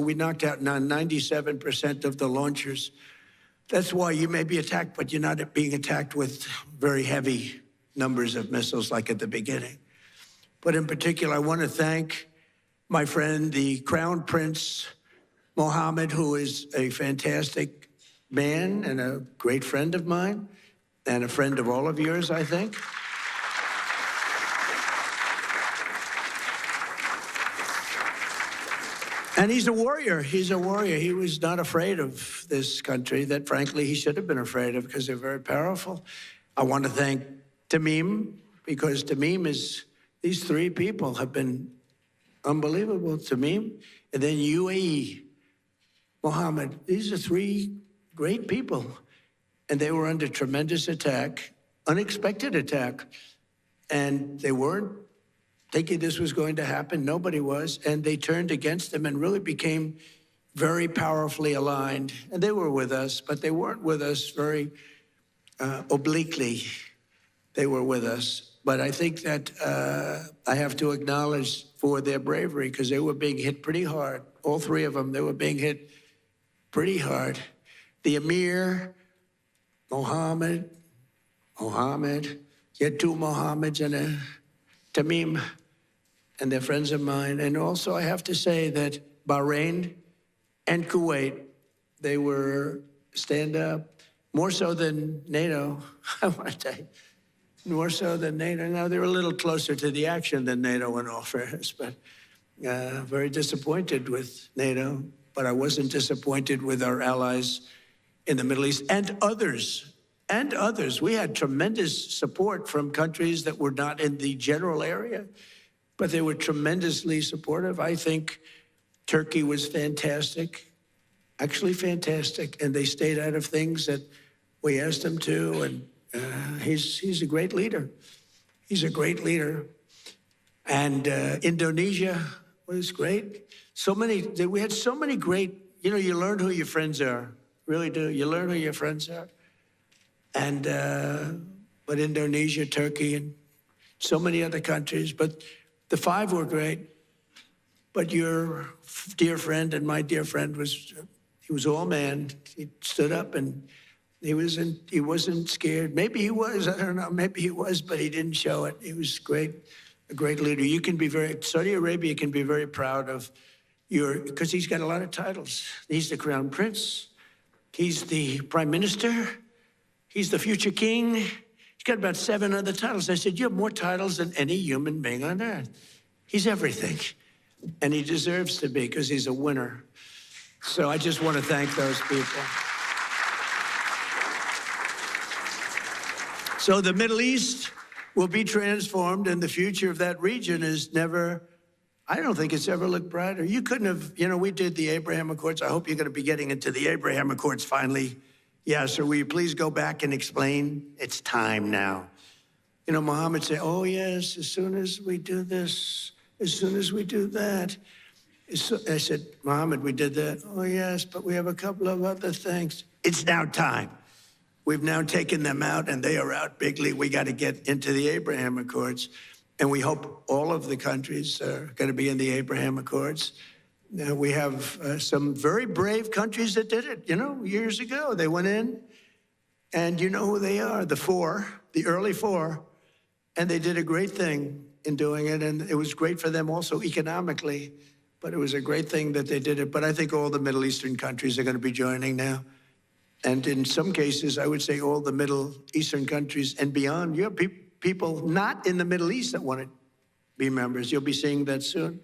we knocked out 97% of the launchers. That's why you may be attacked, but you're not being attacked with very heavy numbers of missiles like at the beginning. But in particular, I want to thank my friend, the Crown Prince Mohammed, who is a fantastic man and a great friend of mine and a friend of all of yours, I think. And he's a warrior. He's a warrior. He was not afraid of this country that, frankly, he should have been afraid of because they're very powerful. I want to thank Tamim, because Tamim is, these three people have been unbelievable. Tamim, and then UAE, Mohammed. These are three great people. And they were under tremendous attack, unexpected attack. And they weren't thinking this was going to happen. Nobody was. And they turned against them and really became very powerfully aligned. And they were with us, but they weren't with us very obliquely. They were with us. But I think that I have to acknowledge for their bravery, because they were being hit pretty hard. All three of them, they were being hit pretty hard. The Emir, Mohammed, you had two Mohammeds and a Tamim, and they're friends of mine. And also I have to say that Bahrain and Kuwait, they were stand up, more so than NATO, I want to tell you. More so than NATO. Now, they're a little closer to the action than NATO in all fairness, but very disappointed with NATO. But I wasn't disappointed with our allies in the Middle East and others. And others. We had tremendous support from countries that were not in the general area, but they were tremendously supportive. I think Turkey was fantastic, actually fantastic, and they stayed out of things that we asked them to, and he's a great leader. He's a great leader. And Indonesia was great. We had so many great, you learn who your friends are, really do. You learn who your friends are. And, but Indonesia, Turkey, and so many other countries. But the five were great. But your dear friend and my dear friend he was all man. He stood up and he wasn't scared. Maybe he was, I don't know, maybe he was, but he didn't show it. He was great, a great leader. Saudi Arabia can be very proud of because he's got a lot of titles. He's the Crown Prince. He's the Prime Minister. He's the future king. He's got about 7 other titles. I said, you have more titles than any human being on earth. He's everything. And he deserves to be because he's a winner. So I just want to thank those people. So the Middle East will be transformed, and the future of that region I don't think it's ever looked brighter. You couldn't have, we did the Abraham Accords. I hope you're going to be getting into the Abraham Accords finally. Yeah, so will you please go back and explain? It's time now. Mohammed said, oh, yes, as soon as we do this, as soon as we do that. I said, Mohammed, we did that. Oh, yes, but we have a couple of other things. It's now time. We've now taken them out, and they are out bigly. We got to get into the Abraham Accords. And we hope all of the countries are going to be in the Abraham Accords. We have some very brave countries that did it, years ago. They went in, and you know who they are, the early four, and they did a great thing in doing it, and it was great for them also economically, but it was a great thing that they did it. But I think all the Middle Eastern countries are going to be joining now. And in some cases, I would say all the Middle Eastern countries and beyond. You have people not in the Middle East that want to be members. You'll be seeing that soon.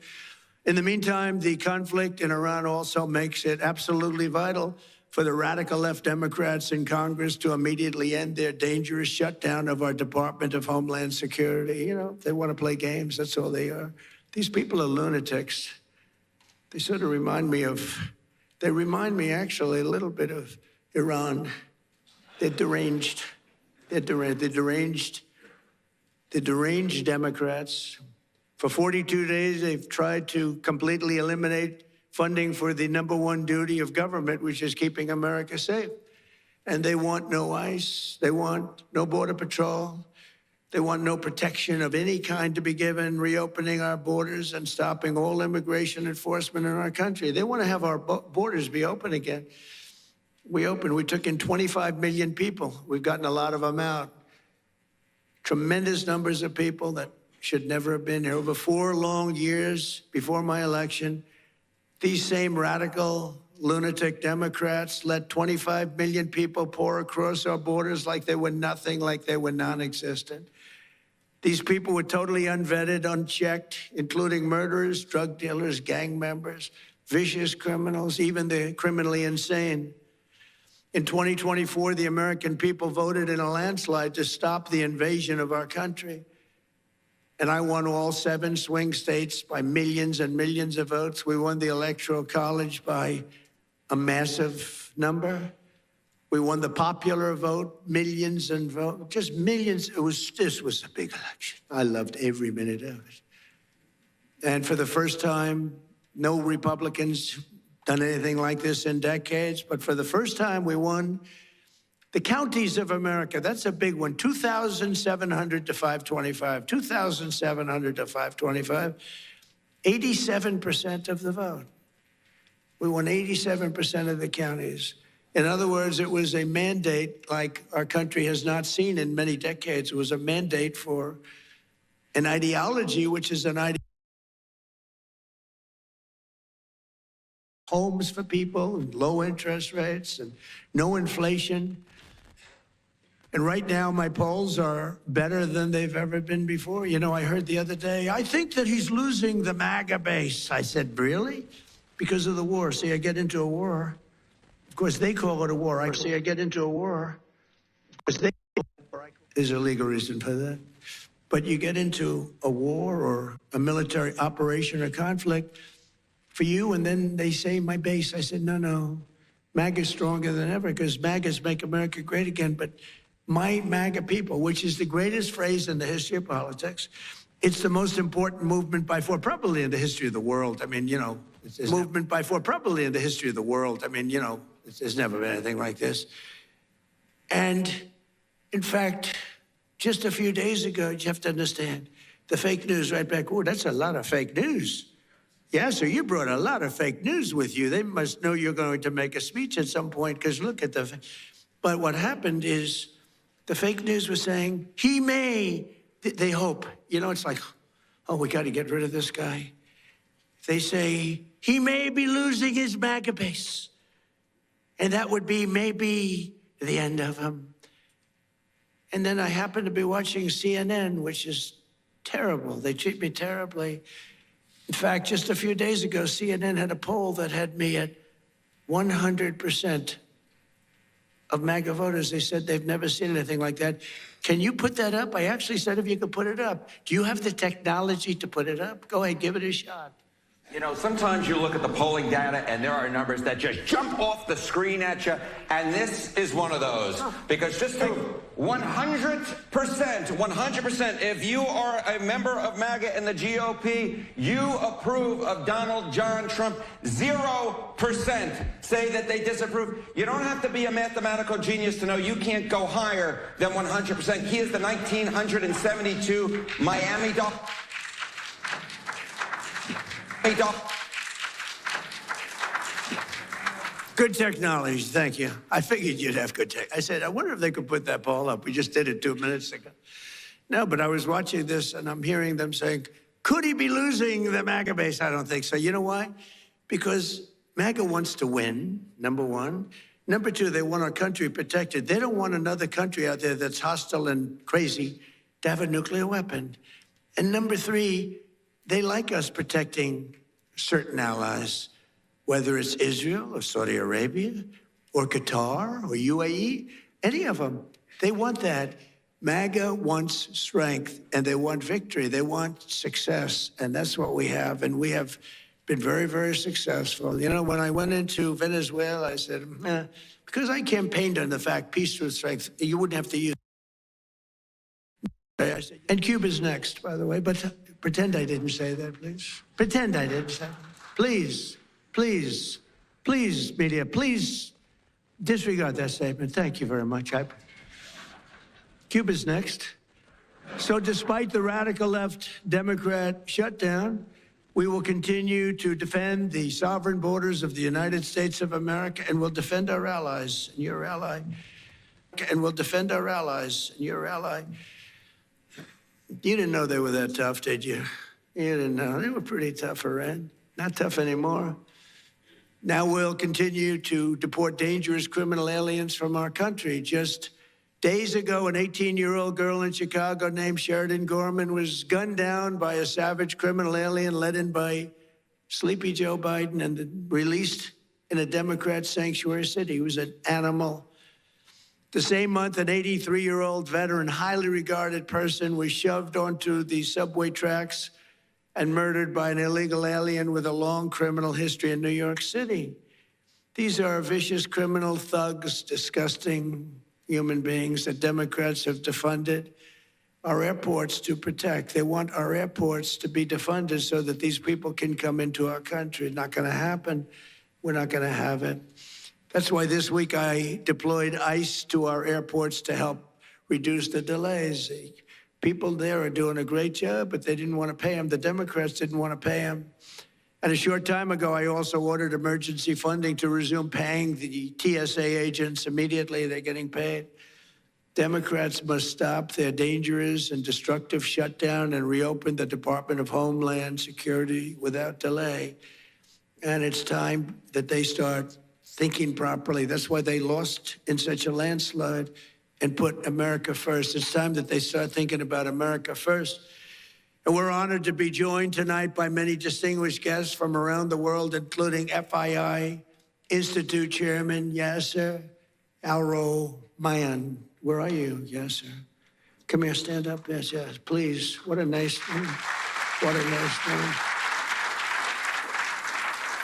In the meantime, the conflict in Iran also makes it absolutely vital for the radical left Democrats in Congress to immediately end their dangerous shutdown of our Department of Homeland Security. They want to play games. That's all they are. These people are lunatics. They sort of remind me actually a little bit of Iran. They're deranged. They're deranged Democrats. For 42 days, they've tried to completely eliminate funding for the #1 duty of government, which is keeping America safe. And they want no ICE. They want no Border Patrol. They want no protection of any kind to be given, reopening our borders and stopping all immigration enforcement in our country. They want to have our borders be open again. We took in 25 million people. We've gotten a lot of them out. Tremendous numbers of people that should never have been here. Over 4 long years before my election, these same radical, lunatic Democrats let 25 million people pour across our borders like they were nothing, like they were non-existent. These people were totally unvetted, unchecked, including murderers, drug dealers, gang members, vicious criminals, even the criminally insane. In 2024, the American people voted in a landslide to stop the invasion of our country. And I won all 7 swing states by millions and millions of votes. We won the Electoral College by a massive number. We won the popular vote, millions and vote, just millions. This was a big election. I loved every minute of it. And for the first time, no Republicans done anything like this in decades, but for the first time, we won the counties of America. That's a big one. 2,700 to 525. 2,700 to 525. 87% of the vote. We won 87% of the counties. In other words, it was a mandate like our country has not seen in many decades. It was a mandate for an ideology, which is an ideology. Homes for people, and low interest rates, and no inflation. And right now, my polls are better than they've ever been before. You know, I heard the other day, I think that he's losing the MAGA base. I said, really? Because of the war. See, I get into a war. Of course, they call it a war. I get into a war. Of course, there's a legal reason for that. But you get into a war or a military operation or conflict for you, and then they say, my base. I said, no. MAGA's stronger than ever because MAGA's make America great again. But my MAGA people, which is the greatest phrase in the history of politics, it's the most important movement by far, probably in the history of the world. I mean, you know, movement by far, probably in the history of the world. I mean, you know, there's never been anything like this. And in fact, just a few days ago, you have to understand, the fake news right back, oh, that's a lot of fake news. Yeah, so you brought a lot of fake news with you. They must know you're going to make a speech at some point because look at the... But what happened is the fake news was saying, he may, they hope. You know, it's like, oh, we got to get rid of this guy. They say, he may be losing his MAGA base. And that would be maybe the end of him. And then I happened to be watching CNN, which is terrible. They treat me terribly. In fact, just a few days ago, CNN had a poll that had me at 100% of MAGA voters. They said they've never seen anything like that. Can you put that up? I actually said if you could put it up. Do you have the technology to put it up? Go ahead, give it a shot. You know, sometimes you look at the polling data and there are numbers that just jump off the screen at you, and this is one of those. Because just think, 100%, if you are a member of MAGA and the GOP, you approve of Donald John Trump. 0% say that they disapprove. You don't have to be a mathematical genius to know you can't go higher than 100%. He is the 1972 Miami Dolphins. Good technology, thank you. I figured you'd have good tech. I said, I wonder if they could put that poll up. We just did it 2 minutes ago. No, but I was watching this and I'm hearing them saying, could he be losing the MAGA base? I don't think so. You know why? Because MAGA wants to win, number one. Number two, they want our country protected. They don't want another country out there that's hostile and crazy to have a nuclear weapon. And number three, they like us protecting certain allies, whether it's Israel or Saudi Arabia or Qatar or UAE, any of them. They want that. MAGA wants strength and they want victory. They want success, and that's what we have. And we have been very, very successful. You know, when I went into Venezuela, I said, because I campaigned on the fact peace through strength, you wouldn't have to use it. And Cuba's next, by the way, but pretend I didn't say that, please. Pretend I didn't say that. Please, please, please, media, please disregard that statement. Thank you very much. Cuba's next. So despite the radical left Democrat shutdown, we will continue to defend the sovereign borders of the United States of America, and we'll defend our allies and your ally. And we'll defend our allies and your ally. You didn't know they were that tough, did you? You didn't know. They were pretty tough, Iran. Not tough anymore. Now we'll continue to deport dangerous criminal aliens from our country. Just days ago, an 18-year-old girl in Chicago named Sheridan Gorman was gunned down by a savage criminal alien led in by Sleepy Joe Biden and released in a Democrat sanctuary city. He was an animal. The same month, an 83-year-old veteran, highly regarded person, was shoved onto the subway tracks and murdered by an illegal alien with a long criminal history in New York City. These are vicious criminal thugs, disgusting human beings that Democrats have defunded our airports to protect. They want our airports to be defunded so that these people can come into our country. Not going to happen. We're not going to have it. That's why this week I deployed ICE to our airports to help reduce the delays. People there are doing a great job, but they didn't want to pay them. The Democrats didn't want to pay them. And a short time ago, I also ordered emergency funding to resume paying the TSA agents immediately. They're getting paid. Democrats must stop their dangerous and destructive shutdown and reopen the Department of Homeland Security without delay. And it's time that they start thinking properly. That's why they lost in such a landslide and put America first. It's time that they start thinking about America first. And we're honored to be joined tonight by many distinguished guests from around the world, including FII Institute Chairman Yasser Al-Romayan. Where are you, Yasser? Come here, stand up. Yes, yes, please. What a nice name. What a nice name.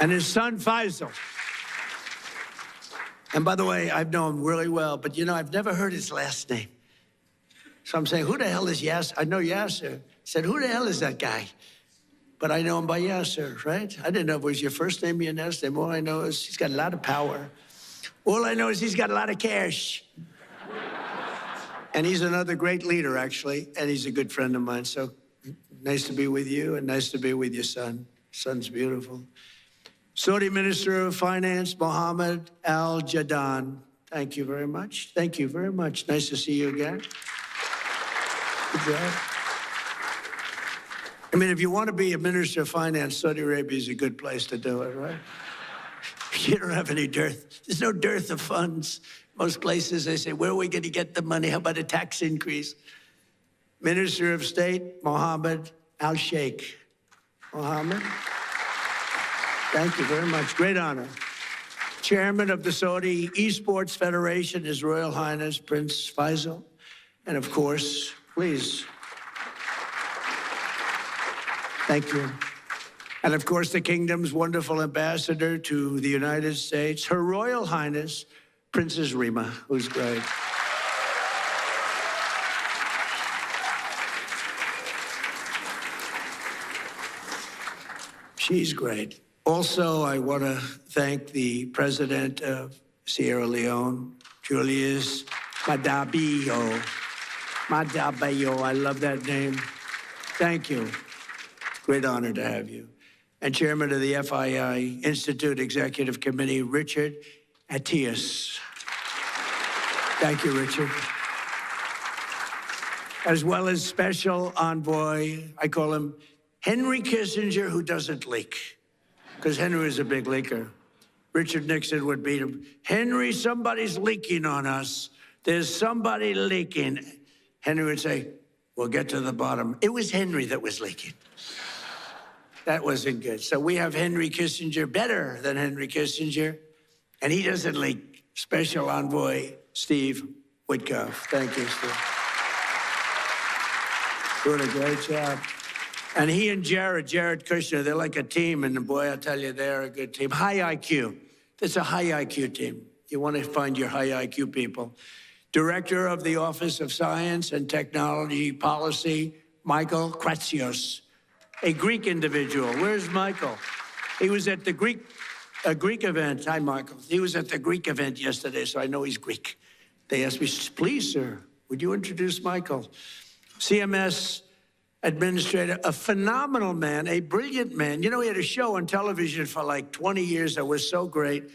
And his son, Faisal. And by the way, I've known him really well, but you know, I've never heard his last name. So I'm saying, who the hell is Yasser? I know Yasser. I said, who the hell is that guy? But I know him by Yasser, right? I didn't know if it was your first name or your last name. All I know is he's got a lot of power. All I know is he's got a lot of cash. And he's another great leader, actually, and he's a good friend of mine. So nice to be with you, and nice to be with your son. Son's beautiful. Saudi Minister of Finance, Mohammed Al-Jadaan. Thank you very much. Thank you very much. Nice to see you again. Good job. I mean, if you want to be a Minister of Finance, Saudi Arabia is a good place to do it, right? You don't have any dearth. There's no dearth of funds. Most places, they say, where are we going to get the money? How about a tax increase? Minister of State, Mohammed Al-Sheikh. Mohammed. Thank you very much. Great honor. Chairman of the Saudi Esports Federation, His Royal Highness Prince Faisal. And of course, please. Thank you. And of course, the kingdom's wonderful ambassador to the United States, Her Royal Highness Princess Rima, who's great. She's great. Also, I want to thank the president of Sierra Leone, Julius Madabio. Madabio, I love that name. Thank you. Great honor to have you. And chairman of the FII Institute Executive Committee, Richard Attias. Thank you, Richard. As well as special envoy, I call him Henry Kissinger, who doesn't leak. Because Henry was a big leaker. Richard Nixon would beat him. Henry, somebody's leaking on us. There's somebody leaking. Henry would say, we'll get to the bottom. It was Henry that was leaking. That wasn't good. So we have Henry Kissinger, better than Henry Kissinger, and he doesn't leak. Special envoy, Steve Witkoff. Thank you, Steve. Doing a great job. And he and Jared Kushner, they're like a team, and boy, I tell you, they're a good team. High IQ. It's a high IQ team. You want to find your high IQ people. Director of the Office of Science and Technology Policy, Michael Kratsios, a Greek individual. Where's Michael? He was at the Greek event. Hi, Michael. He was at the Greek event yesterday, so I know he's Greek. They asked me, please, sir, would you introduce Michael? CMS administrator, a phenomenal man, a brilliant man. You know, he had a show on television for like 20 years that was so great.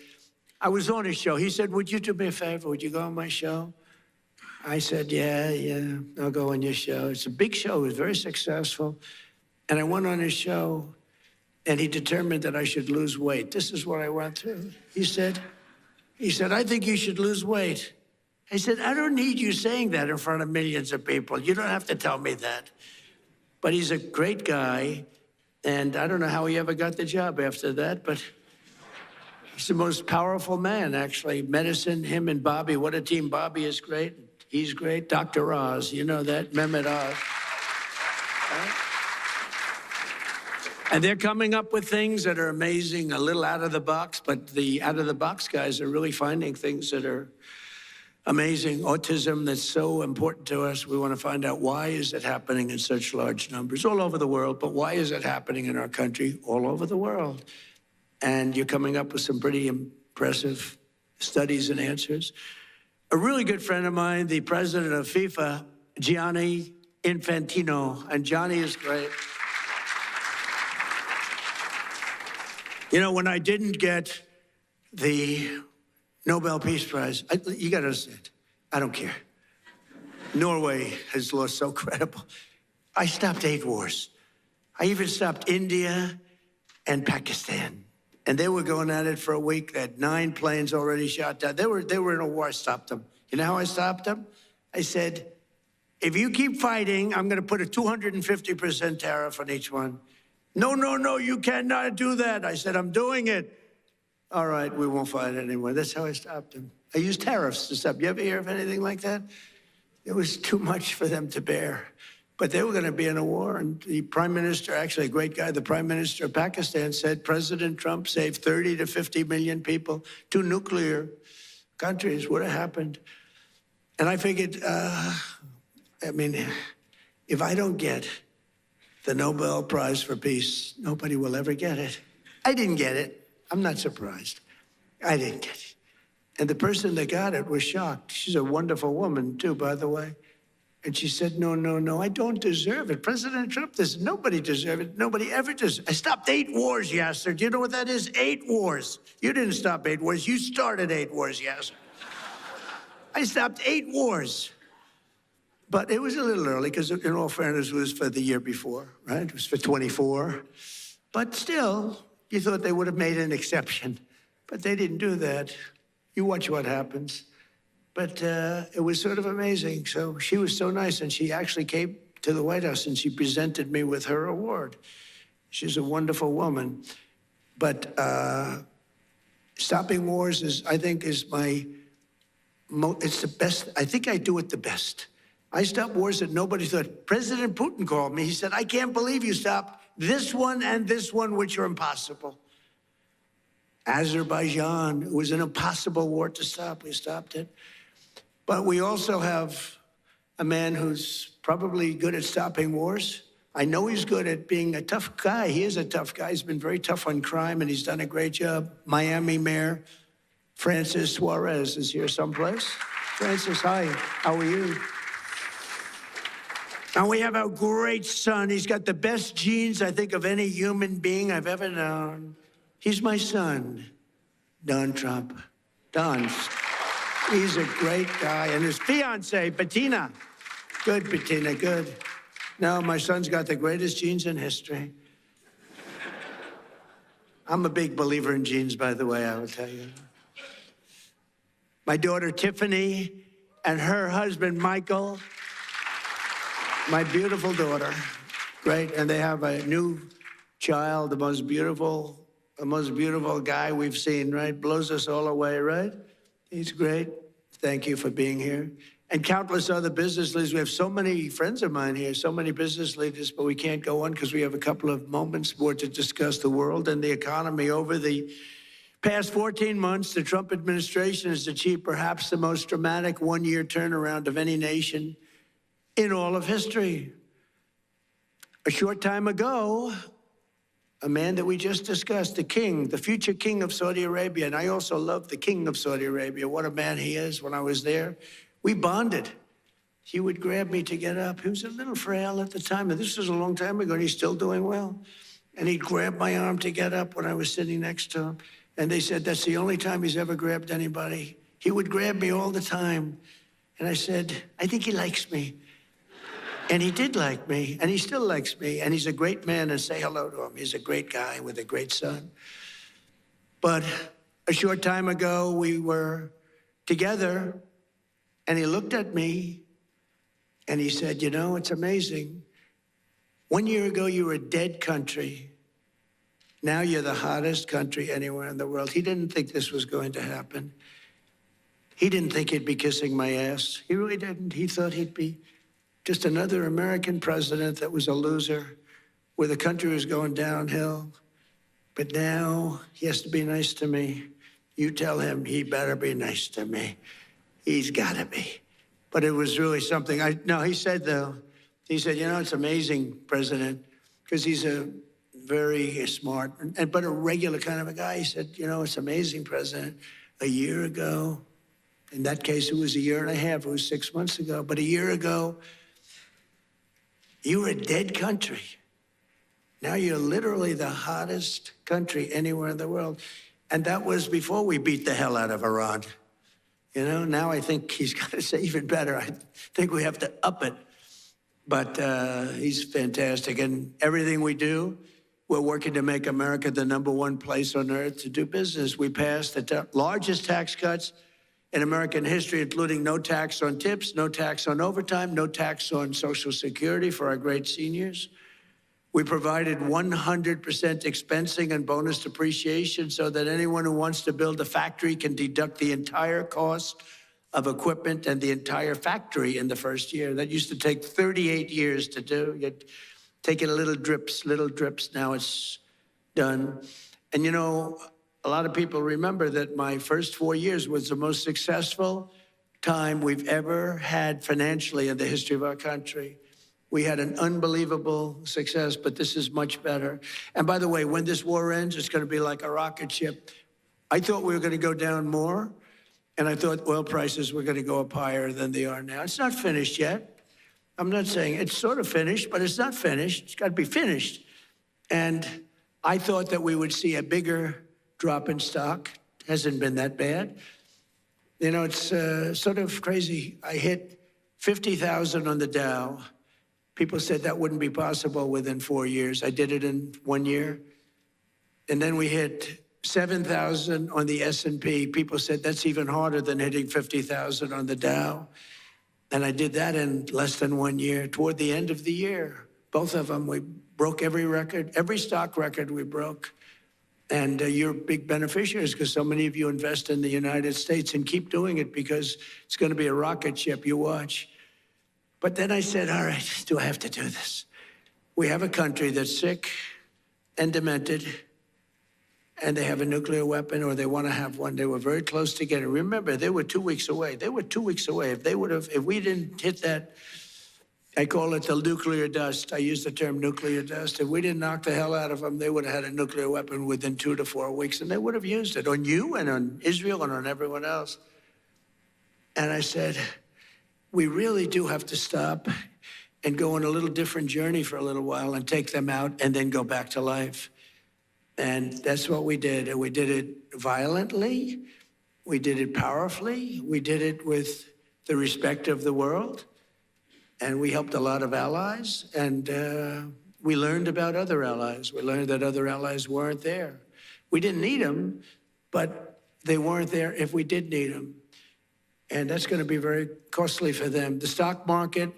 I was on his show. He said, would you do me a favor? Would you go on my show? I said, yeah, I'll go on your show. It's a big show. It was very successful. And I went on his show, and he determined that I should lose weight. This is what I went through. He said, I think you should lose weight. I said, I don't need you saying that in front of millions of people. You don't have to tell me that. But he's a great guy, and I don't know how he ever got the job after that, but he's the most powerful man, actually. Medicine, him and Bobby, what a team. Bobby is great. He's great. Dr. Oz, you know that, Mehmet Oz. Right? And they're coming up with things that are amazing, a little out of the box, but the out-of-the-box guys are really finding things that are amazing. Autism, that's so important to us. We want to find out why is it happening in such large numbers all over the world, but why is it happening in our country all over the world? And you're coming up with some pretty impressive studies and answers. A really good friend of mine, the president of FIFA, Gianni Infantino, and Johnny is great. You know, when I didn't get the Nobel Peace Prize, you got to understand, I don't care. Norway has lost so credible. I stopped 8 wars. I even stopped India and Pakistan. And they were going at it for a week. They had 9 planes already shot down. They were in a war. I stopped them. You know how I stopped them? I said, if you keep fighting, I'm going to put a 250% tariff on each one. No, you cannot do that. I said, I'm doing it. All right, we won't fight anymore. That's how I stopped them. I used tariffs to stop. You ever hear of anything like that? It was too much for them to bear. But they were going to be in a war. And the prime minister, actually a great guy, the prime minister of Pakistan said President Trump saved 30 to 50 million people. 2 nuclear countries would have happened. And I figured, if I don't get the Nobel Prize for Peace, nobody will ever get it. I didn't get it. I'm not surprised. I didn't get it. And the person that got it was shocked. She's a wonderful woman, too, by the way. And she said, no, I don't deserve it. President Trump does. Nobody deserves it. Nobody ever does. I stopped 8 wars, Yasser. Do you know what that is? 8 wars. You didn't stop 8 wars. You started 8 wars, Yasser. I stopped 8 wars. But it was a little early because, in all fairness, it was for the year before, right? It was for 24. But still, you thought they would have made an exception. But they didn't do that. You watch what happens. But it was sort of amazing. So she was so nice, and she actually came to the White House, and she presented me with her award. She's a wonderful woman. But stopping wars is, I think, is it's the best. I think I do it the best. I stopped wars that nobody thought. President Putin called me. He said, I can't believe you stopped this one and this one, which are impossible. Azerbaijan, it was an impossible war to stop. We stopped it. But we also have a man who's probably good at stopping wars. I know he's good at being a tough guy. He is a tough guy. He's been very tough on crime, and he's done a great job. Miami Mayor Francis Suarez is here someplace. Francis, hi. How are you? And we have a great son. He's got the best genes, I think, of any human being I've ever known. He's my son, Don Trump. Don, he's a great guy. And his fiance, Bettina. Good, Bettina, good. No, my son's got the greatest genes in history. I'm a big believer in genes, by the way, I will tell you. My daughter, Tiffany, and her husband, Michael. My beautiful daughter, great, and they have a new child, the most beautiful guy we've seen, right? Blows us all away, right? He's great. Thank you for being here. And countless other business leaders. We have so many friends of mine here, so many business leaders, but we can't go on because we have a couple of moments more to discuss the world and the economy. Over the past 14 months, the Trump administration has achieved perhaps the most dramatic one-year turnaround of any nation in all of history. A short time ago, a man that we just discussed, the king, the future king of Saudi Arabia, and I also love the king of Saudi Arabia. What a man he is. When I was there, we bonded. he would grab me to get up. He was a little frail at the time, and this was a long time ago, and he's still doing well. And he'd grab my arm to get up when I was sitting next to him. And they said that's the only time he's ever grabbed anybody. He would grab me all the time. And I said, I think he likes me. And he did like me, and he still likes me. And he's a great man, and say hello to him. He's a great guy with a great son. But a short time ago, we were together, and he looked at me, and he said, you know, it's amazing. 1 year ago, you were a dead country. Now you're the hottest country anywhere in the world. He didn't think this was going to happen. He didn't think he'd be kissing my ass. He really didn't. He thought he'd be just another American president that was a loser, where the country was going downhill. But now he has to be nice to me. You tell him he better be nice to me. He's got to be. But it was really something. He said, though, he said, you know, it's amazing, President, because he's a very smart, but a regular kind of a guy. He said, you know, it's amazing, President. A year ago, in that case, it was a year and a half. It was 6 months ago. But a year ago, you were a dead country. Now you're literally the hottest country anywhere in the world. And that was before we beat the hell out of Iran. You know, now I think he's got to say even better. I think we have to up it. But he's fantastic. And everything we do, we're working to make America the #1 place on earth to do business. We passed the largest tax cuts in American history, including no tax on tips, no tax on overtime, no tax on Social Security for our great seniors. We provided 100% expensing and bonus depreciation so that anyone who wants to build a factory can deduct the entire cost of equipment and the entire factory in the first year. That used to take 38 years to do. You'd take it little drips. Now it's done. And you know, a lot of people remember that my first 4 years was the most successful time we've ever had financially in the history of our country. We had an unbelievable success, but this is much better. And by the way, when this war ends, it's going to be like a rocket ship. I thought we were going to go down more, and I thought oil prices were going to go up higher than they are now. It's not finished yet. I'm not saying it's sort of finished, but it's not finished. It's got to be finished. And I thought that we would see a bigger drop in stock. Hasn't been that bad. You know, it's sort of crazy. I hit 50,000 on the Dow. People said that wouldn't be possible within 4 years. I did it in 1 year. And then we hit 7,000 on the S&P. People said that's even harder than hitting 50,000 on the Dow. And I did that in less than 1 year. Toward the end of the year, both of them, we broke every record, every stock record we broke. And you're big beneficiaries because so many of you invest in the United States, and keep doing it because it's going to be a rocket ship. You watch. But then I said, all right, do I have to do this? We have a country that's sick and demented, and they have a nuclear weapon, or they want to have one. They were very close to getting it. Remember, they were 2 weeks away. They were 2 weeks away. If we didn't hit that, I call it the nuclear dust. I use the term nuclear dust. If we didn't knock the hell out of them, they would have had a nuclear weapon within 2 to 4 weeks, and they would have used it on you and on Israel and on everyone else. And I said, we really do have to stop and go on a little different journey for a little while and take them out and then go back to life. And that's what we did. And we did it violently. We did it powerfully. We did it with the respect of the world. And we helped a lot of allies. And we learned about other allies. We learned that other allies weren't there. We didn't need them, but they weren't there if we did need them. And that's going to be very costly for them. The stock market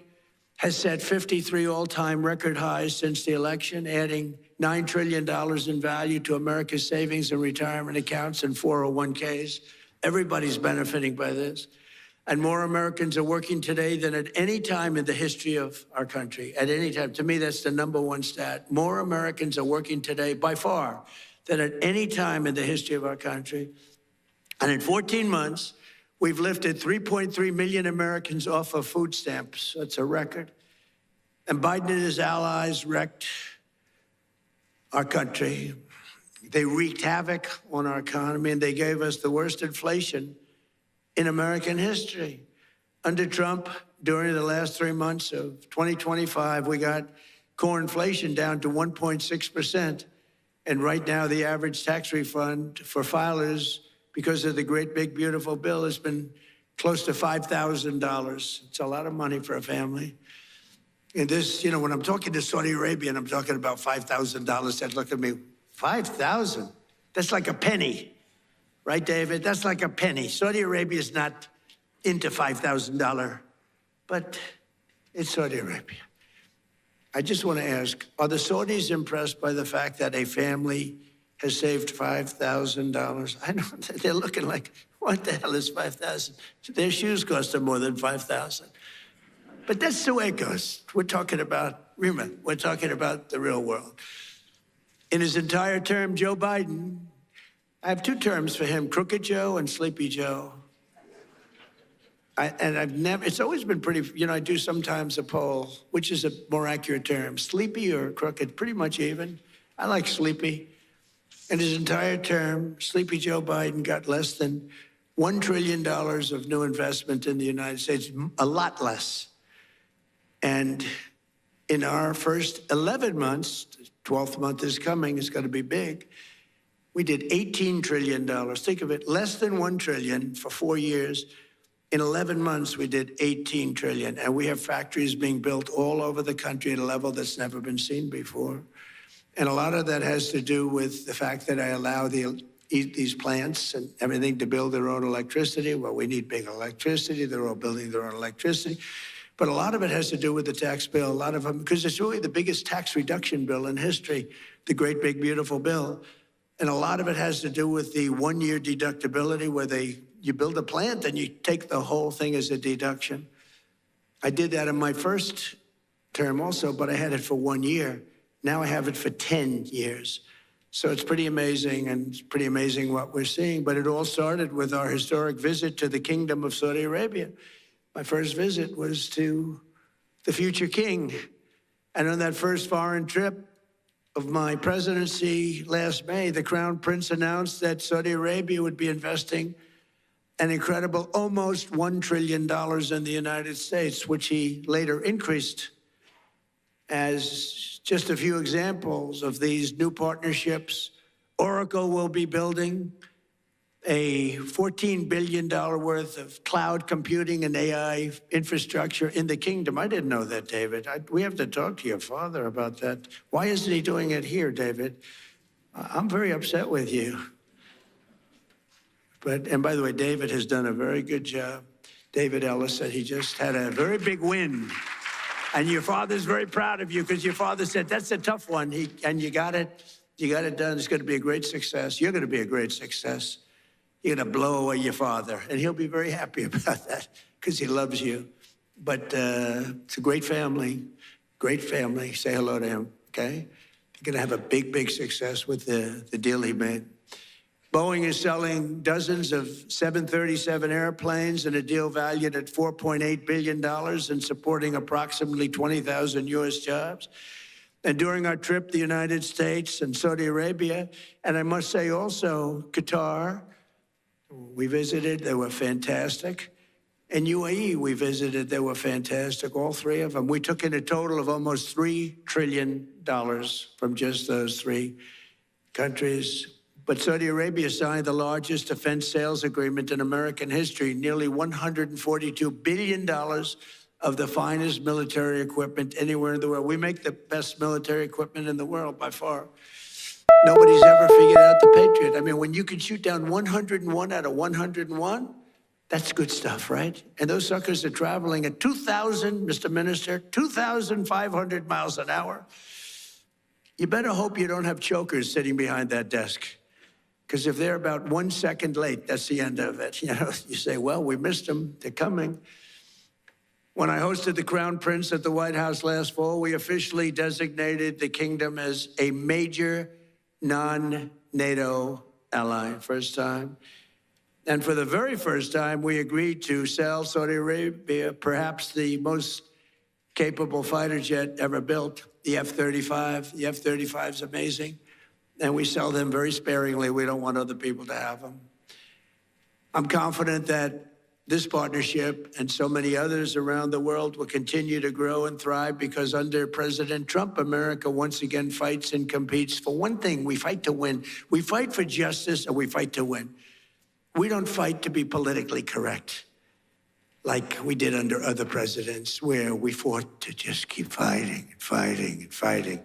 has set 53 all-time record highs since the election, adding $9 trillion in value to America's savings and retirement accounts and 401ks. Everybody's benefiting by this. And more Americans are working today than at any time in the history of our country. At any time. To me, that's the #1 stat. More Americans are working today, by far, than at any time in the history of our country. And in 14 months, we've lifted 3.3 million Americans off of food stamps. That's a record. And Biden and his allies wrecked our country. They wreaked havoc on our economy, and they gave us the worst inflation in American history. Under Trump, during the last 3 months of 2025, we got core inflation down to 1.6%. And right now, the average tax refund for filers, because of the great, big, beautiful bill, has been close to $5,000. It's a lot of money for a family. And this, when I'm talking to Saudi Arabia and I'm talking about $5,000, they look at me, 5,000? That's like a penny. Right, David? That's like a penny. Saudi Arabia is not into $5,000, but it's Saudi Arabia. I just want to ask, are the Saudis impressed by the fact that a family has saved $5,000? I know they're looking like, what the hell is 5,000? Their shoes cost them more than 5,000. But that's the way it goes. We're talking about the real world. In his entire term, Joe Biden, I have 2 terms for him, Crooked Joe and Sleepy Joe. It's always been pretty, I do sometimes a poll, which is a more accurate term, sleepy or crooked, pretty much even. I like sleepy. In his entire term, Sleepy Joe Biden got less than $1 trillion of new investment in the United States, a lot less. And in our first 11 months, the 12th month is coming, it's going to be big, we did $18 trillion. Think of it, less than $1 trillion for 4 years. In 11 months, we did $18 trillion. And we have factories being built all over the country at a level that's never been seen before. And a lot of that has to do with the fact that I allow these plants and everything to build their own electricity. Well, we need big electricity. They're all building their own electricity. But a lot of it has to do with the tax bill. A lot of them, because it's really the biggest tax reduction bill in history, the great, big, beautiful bill. And a lot of it has to do with the 1-year deductibility where you build a plant and you take the whole thing as a deduction. I did that in my first term also, but I had it for 1 year. Now I have it for 10 years. So it's pretty amazing, and it's pretty amazing what we're seeing. But it all started with our historic visit to the Kingdom of Saudi Arabia. My first visit was to the future king. And on that first foreign trip of my presidency last May, the Crown Prince announced that Saudi Arabia would be investing an incredible almost $1 trillion in the United States, which he later increased. As just a few examples of these new partnerships, Oracle will be building a $14 billion worth of cloud computing and AI infrastructure in the kingdom. I didn't know that, David. We have to talk to your father about that. Why isn't he doing it here, David? I'm very upset with you. And by the way, David has done a very good job. David Ellis said he just had a very big win. And your father's very proud of you because your father said, that's a tough one. And you got it done. It's going to be a great success. You're going to be a great success. You're going to blow away your father. And he'll be very happy about that because he loves you. But it's a great family, great family. Say hello to him, okay? You're going to have a big, big success with the deal he made. Boeing is selling dozens of 737 airplanes in a deal valued at $4.8 billion and supporting approximately 20,000 U.S. jobs. And during our trip, the United States and Saudi Arabia, and I must say also Qatar, we visited, they were fantastic. And UAE, we visited, they were fantastic, all 3 of them. We took in a total of almost $3 trillion from just those 3 countries. But Saudi Arabia signed the largest defense sales agreement in American history, nearly $142 billion of the finest military equipment anywhere in the world. We make the best military equipment in the world by far. Nobody's ever figured out the Patriot. I mean, when you can shoot down 101 out of 101, that's good stuff, right? And those suckers are traveling at 2,000, Mr. Minister, 2,500 miles an hour. You better hope you don't have chokers sitting behind that desk. Because if they're about 1 second late, that's the end of it. You say, well, we missed them. They're coming. When I hosted the Crown Prince at the White House last fall, we officially designated the kingdom as a major non-NATO ally, first time. And for the very first time, we agreed to sell Saudi Arabia perhaps the most capable fighter jet ever built, the F-35. The F-35 is amazing. And we sell them very sparingly. We don't want other people to have them. I'm confident that this partnership and so many others around the world will continue to grow and thrive because under President Trump, America once again fights and competes for one thing. We fight to win. We fight for justice and we fight to win. We don't fight to be politically correct like we did under other presidents where we fought to just keep fighting and fighting and fighting.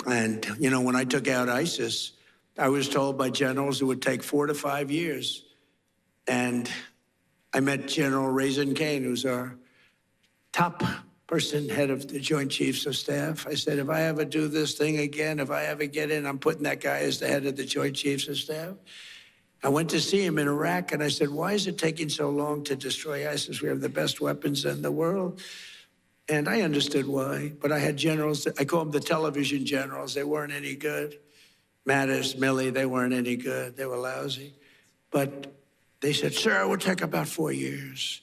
And, you know, when I took out ISIS, I was told by generals it would take 4 to 5 years. And I met General Raisin Kane, who's our top person, head of the Joint Chiefs of Staff. I said, if I ever do this thing again, if I ever get in, I'm putting that guy as the head of the Joint Chiefs of Staff. I went to see him in Iraq, and I said, why is it taking so long to destroy ISIS? We have the best weapons in the world. And I understood why, but I had generals, I call them the television generals. They weren't any good. Mattis, Milley, they weren't any good. They were lousy. But they said, sir, it would take about 4 years.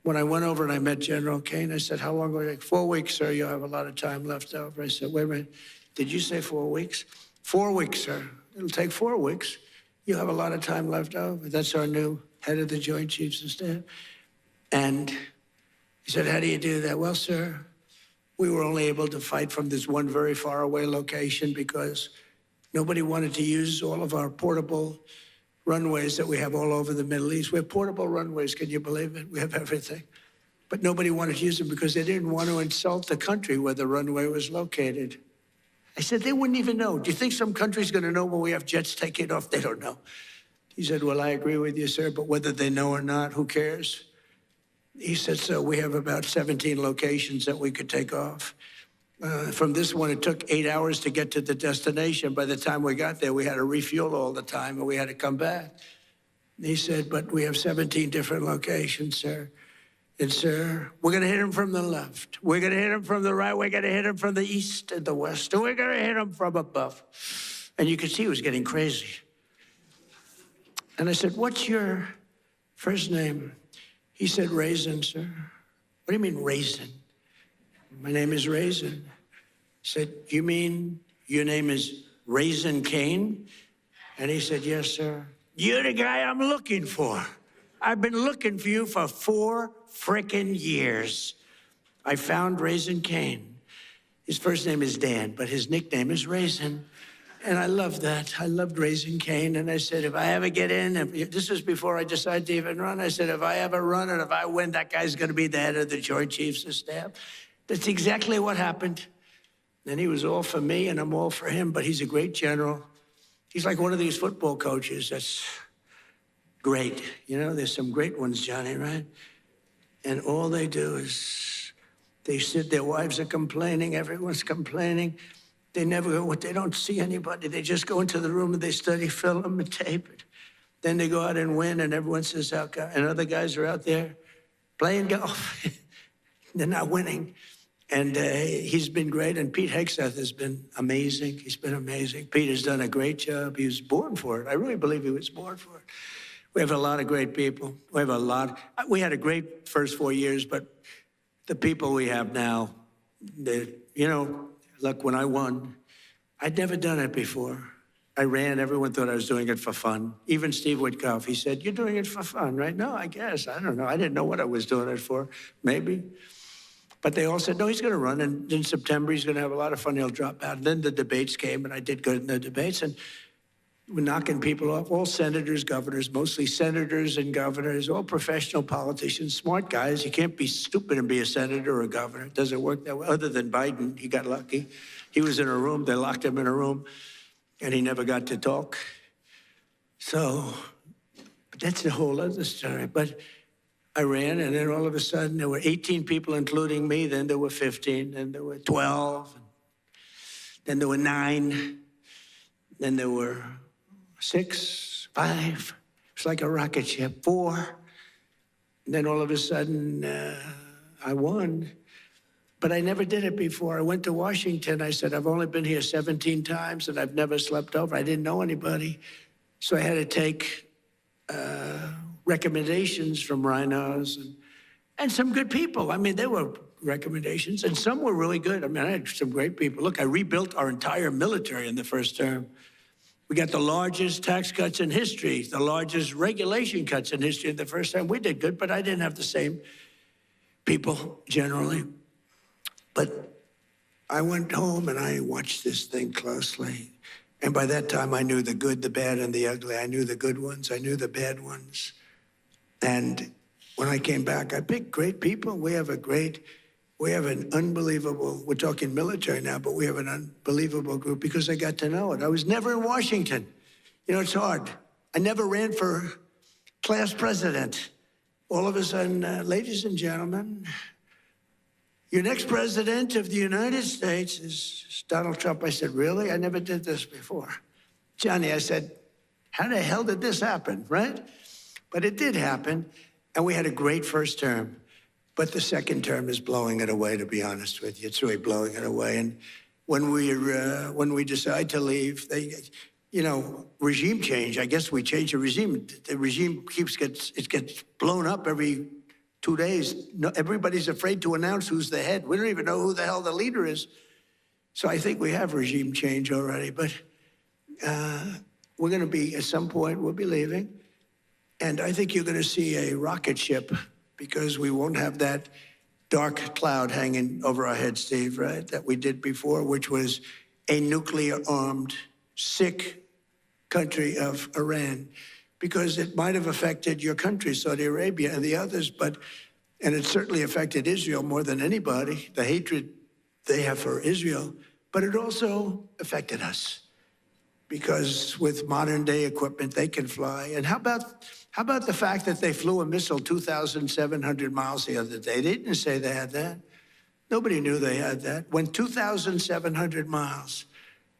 When I went over and I met General Kane, I said, how long will it take? 4 weeks, sir. You'll have a lot of time left over. I said, wait a minute. Did you say 4 weeks? 4 weeks, sir. It'll take 4 weeks. You'll have a lot of time left over. That's our new head of the Joint Chiefs of Staff. And he said, how do you do that? Well, sir, we were only able to fight from this one very far away location because nobody wanted to use all of our portable runways that we have all over the Middle East. We have portable runways, can you believe it? We have everything. But nobody wanted to use them because they didn't want to insult the country where the runway was located. I said, they wouldn't even know. Do you think some country's going to know when we have jets taking off? They don't know. He said, well, I agree with you, sir, but whether they know or not, who cares? He said, so we have about 17 locations that we could take off. From this one, it took 8 hours to get to the destination. By the time we got there, we had to refuel all the time, and we had to come back. And he said, but we have 17 different locations, sir. And, sir, we're going to hit him from the left. We're going to hit him from the right. We're going to hit him from the east and the west. And we're going to hit him from above. And you could see he was getting crazy. And I said, what's your first name? He said, Raisin, sir. What do you mean, Raisin? My name is Raisin. He said, you mean your name is Raisin Kane? And he said, yes, sir. You're the guy I'm looking for. I've been looking for you for 4 frickin' years. I found Raisin Kane. His first name is Dan, but his nickname is Raisin. And I love that. I loved Raisin Kane. And I said, if I ever get in, this was before I decided to even run, I said, if I ever run and if I win, that guy's going to be the head of the Joint Chiefs of Staff. That's exactly what happened. And he was all for me, and I'm all for him, but he's a great general. He's like one of these football coaches that's great. You know, there's some great ones, Johnny, right? And all they do is they sit, their wives are complaining, everyone's complaining. They never go, they don't see anybody. They just go into the room and they study film and tape it. Then they go out and win, and everyone says, how come? And other guys are out there playing golf. They're not winning. And he's been great, and Pete Hegseth has been amazing. He's been amazing. Pete has done a great job. He was born for it. I really believe he was born for it. We have a lot of great people. We have a lot. We had a great first 4 years, but the people we have now, you know, look, when I won, I'd never done it before. I ran. Everyone thought I was doing it for fun. Even Steve Witkoff, he said, you're doing it for fun, right? No, I guess. I don't know. I didn't know what I was doing it for. Maybe. But they all said, no, he's going to run. And in September, he's going to have a lot of fun. He'll drop out. And then the debates came, and I did good in the debates. And we're knocking people off, all senators, governors, mostly senators and governors, all professional politicians, smart guys. You can't be stupid and be a senator or a governor. It doesn't work that way. Other than Biden, he got lucky. He was in a room. They locked him in a room, and he never got to talk. So, but that's a whole other story. But I ran, and then all of a sudden, there were 18 people, including me. Then there were 15. Then there were 12. Then there were 9. Then there were 6, 5. It's like a rocket ship. 4. And then all of a sudden, I won. But I never did it before. I went to Washington. I said, I've only been here 17 times, and I've never slept over. I didn't know anybody. So I had to take recommendations from rhinos and some good people. I mean, there were recommendations, and some were really good. I mean, I had some great people. Look, I rebuilt our entire military in the first term. We got the largest tax cuts in history, the largest regulation cuts in history. The first time we did good, but I didn't have the same people generally. But I went home and I watched this thing closely. And by that time, I knew the good, the bad, and the ugly. I knew the good ones. I knew the bad ones. And when I came back, I picked great people. We have an unbelievable, we're talking military now, but we have an unbelievable group because I got to know it. I was never in Washington. You know, it's hard. I never ran for class president. All of a sudden, ladies and gentlemen, your next president of the United States is Donald Trump. I said, really? I never did this before. Johnny, I said, how the hell did this happen, right? But it did happen, and we had a great first term. But the second term is blowing it away, to be honest with you. It's really blowing it away. And when we decide to leave, regime change, I guess we change the regime. The regime gets blown up every 2 days. No, everybody's afraid to announce who's the head. We don't even know who the hell the leader is. So I think we have regime change already. But we're going to be, at some point, we'll be leaving. And I think you're going to see a rocket ship because we won't have that dark cloud hanging over our heads, Steve, right, that we did before, which was a nuclear-armed, sick country of Iran, because it might have affected your country, Saudi Arabia, and the others, and it certainly affected Israel more than anybody, the hatred they have for Israel, but it also affected us, because with modern-day equipment, they can fly. And how about the fact that they flew a missile 2,700 miles the other day? They didn't say they had that. Nobody knew they had that. Went 2,700 miles.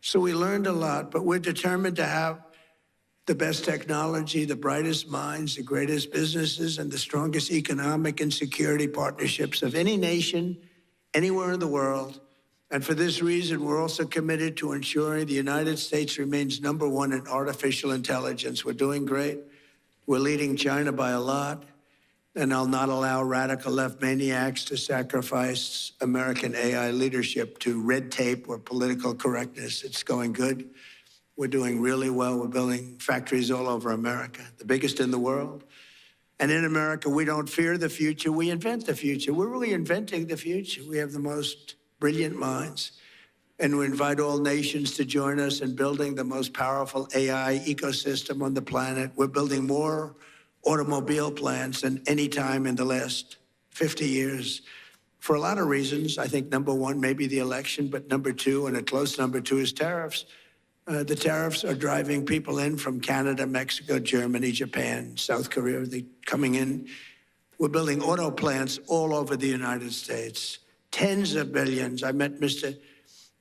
So we learned a lot, but we're determined to have the best technology, the brightest minds, the greatest businesses, and the strongest economic and security partnerships of any nation, anywhere in the world. And for this reason, we're also committed to ensuring the United States remains #1 in artificial intelligence. We're doing great. We're leading China by a lot, and I'll not allow radical left maniacs to sacrifice American AI leadership to red tape or political correctness. It's going good. We're doing really well. We're building factories all over America, the biggest in the world. And in America, we don't fear the future. We invent the future. We're really inventing the future. We have the most brilliant minds. And we invite all nations to join us in building the most powerful AI ecosystem on the planet. We're building more automobile plants than any time in the last 50 years for a lot of reasons. I think #1, maybe the election, but #2, and a close #2, is tariffs. The tariffs are driving people in from Canada, Mexico, Germany, Japan, South Korea. They're coming in. We're building auto plants all over the United States, tens of billions. I met Mr.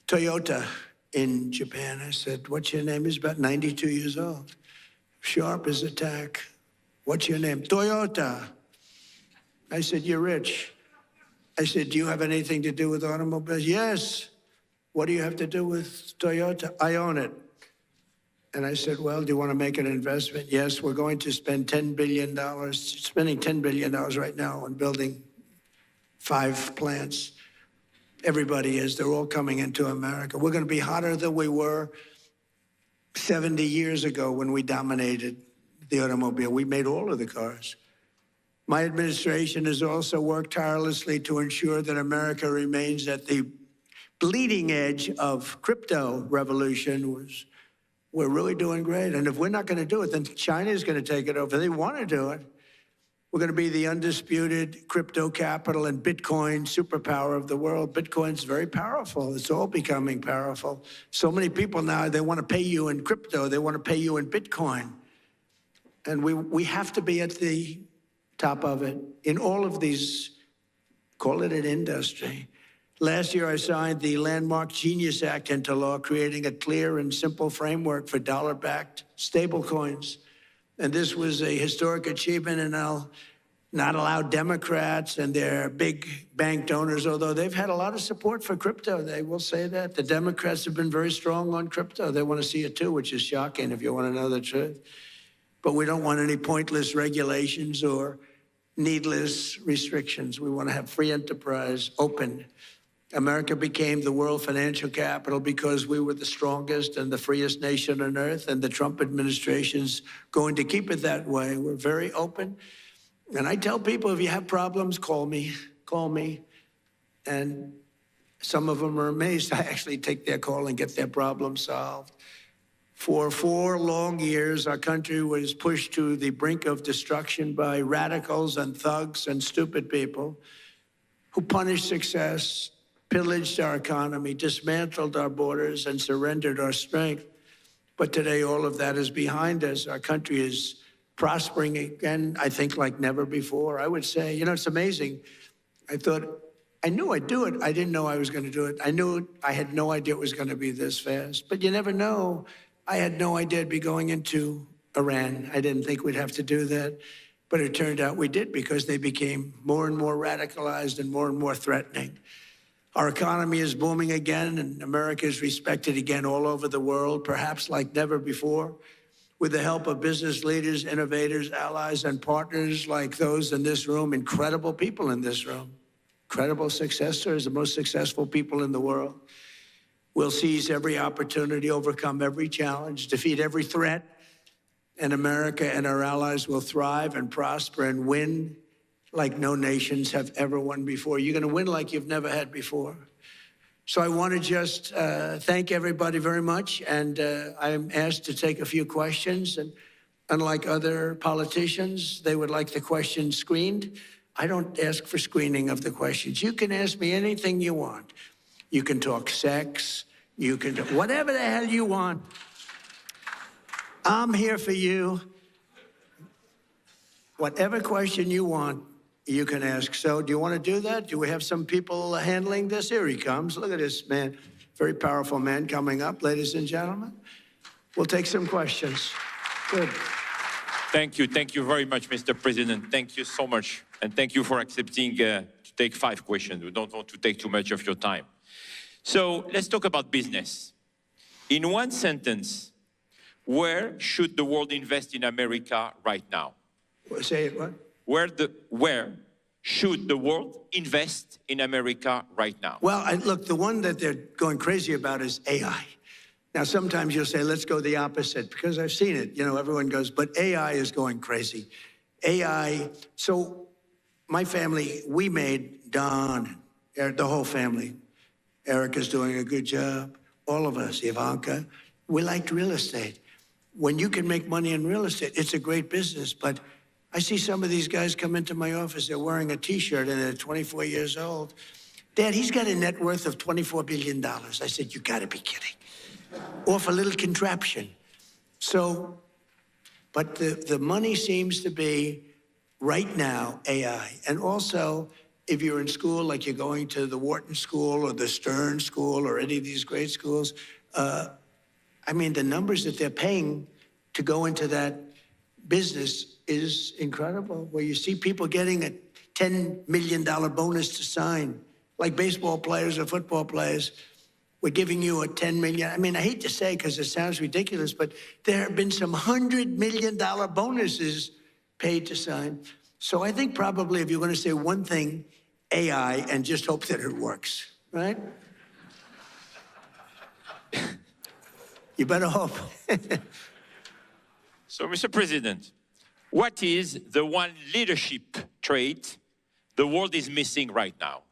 Toyota in Japan. I said, what's your name? He's about 92 years old. Sharp as a tack. What's your name? Toyota. I said, you're rich. I said, do you have anything to do with automobiles? Yes. What do you have to do with Toyota? I own it. And I said, well, do you want to make an investment? Yes, we're going to spend $10 billion, spending $10 billion right now on building 5 plants. Everybody is. They're all coming into America. We're going to be hotter than we were 70 years ago when we dominated the automobile. We made all of the cars. My administration has also worked tirelessly to ensure that America remains at the bleeding edge of crypto revolution. We're really doing great. And if we're not going to do it, then China is going to take it over. They want to do it. We're going to be the undisputed crypto capital and Bitcoin superpower of the world. Bitcoin's very powerful. It's all becoming powerful. So many people now, they want to pay you in crypto. They want to pay you in Bitcoin. And we have to be at the top of it in all of these, call it an industry. Last year, I signed the landmark Genius Act into law, creating a clear and simple framework for dollar-backed stablecoins. And this was a historic achievement, and I'll not allow Democrats and their big bank donors, although they've had a lot of support for crypto. They will say that. The Democrats have been very strong on crypto. They want to see it too, which is shocking if you want to know the truth. But we don't want any pointless regulations or needless restrictions. We want to have free enterprise, open. America became the world financial capital because we were the strongest and the freest nation on earth, and the Trump administration's going to keep it that way. We're very open. And I tell people, if you have problems, call me. And some of them are amazed I actually take their call and get their problem solved. For 4 long years, our country was pushed to the brink of destruction by radicals and thugs and stupid people who punished success, pillaged our economy, dismantled our borders, and surrendered our strength. But today, all of that is behind us. Our country is prospering again, I think, like never before. I would say, you know, it's amazing. I knew I'd do it. I didn't know I was going to do it. I had no idea it was going to be this fast. But you never know. I had no idea I'd be going into Iran. I didn't think we'd have to do that. But it turned out we did, because they became more and more radicalized and more threatening. Our economy is booming again, and America is respected again all over the world, perhaps like never before, with the help of business leaders, innovators, allies, and partners like those in this room, incredible people in this room, incredible success stories, the most successful people in the world. We'll seize every opportunity, overcome every challenge, defeat every threat, and America and our allies will thrive and prosper and win like no nations have ever won before. You're going to win like you've never had before. So I want to just thank everybody very much, and I'm asked to take a few questions. And unlike other politicians, they would like the questions screened. I don't ask for screening of the questions. You can ask me anything you want. You can talk sex. You can do whatever the hell you want. I'm here for you. Whatever question you want, you can ask. So do you want to do that? Do we have some people handling this? Here he comes. Look at this man. Very powerful man coming up, ladies and gentlemen. We'll take some questions. Good. Thank you. Thank you very much, Mr. President. Thank you so much. And thank you for accepting to take 5 questions. We don't want to take too much of your time. So let's talk about business. In one sentence, where should the world invest in America right now? Say it, what? Where should the world invest in America right now? Well, look, the one that they're going crazy about is AI. Now, sometimes you'll say, let's go the opposite, because I've seen it. You know, everyone goes, but AI is going crazy. AI, so my family, we made Don, the whole family. Erica's doing a good job. All of us, Ivanka, we liked real estate. When you can make money in real estate, it's a great business, but I see some of these guys come into my office, they're wearing a T-shirt and they're 24 years old. Dad, he's got a net worth of $24 billion. I said, you gotta be kidding. Off a little contraption. So, but the money seems to be, right now, AI. And also, if you're in school, like you're going to the Wharton School or the Stern School or any of these great schools, I mean, the numbers that they're paying to go into that business is incredible, where you see people getting a $10 million bonus to sign, like baseball players or football players. We're giving you a $10 million. I mean, I hate to say because it sounds ridiculous, but there have been some $100 million bonuses paid to sign. So I think probably if you're going to say one thing, AI, and just hope that it works, right? You better hope. So, Mr. President, what is the one leadership trait the world is missing right now?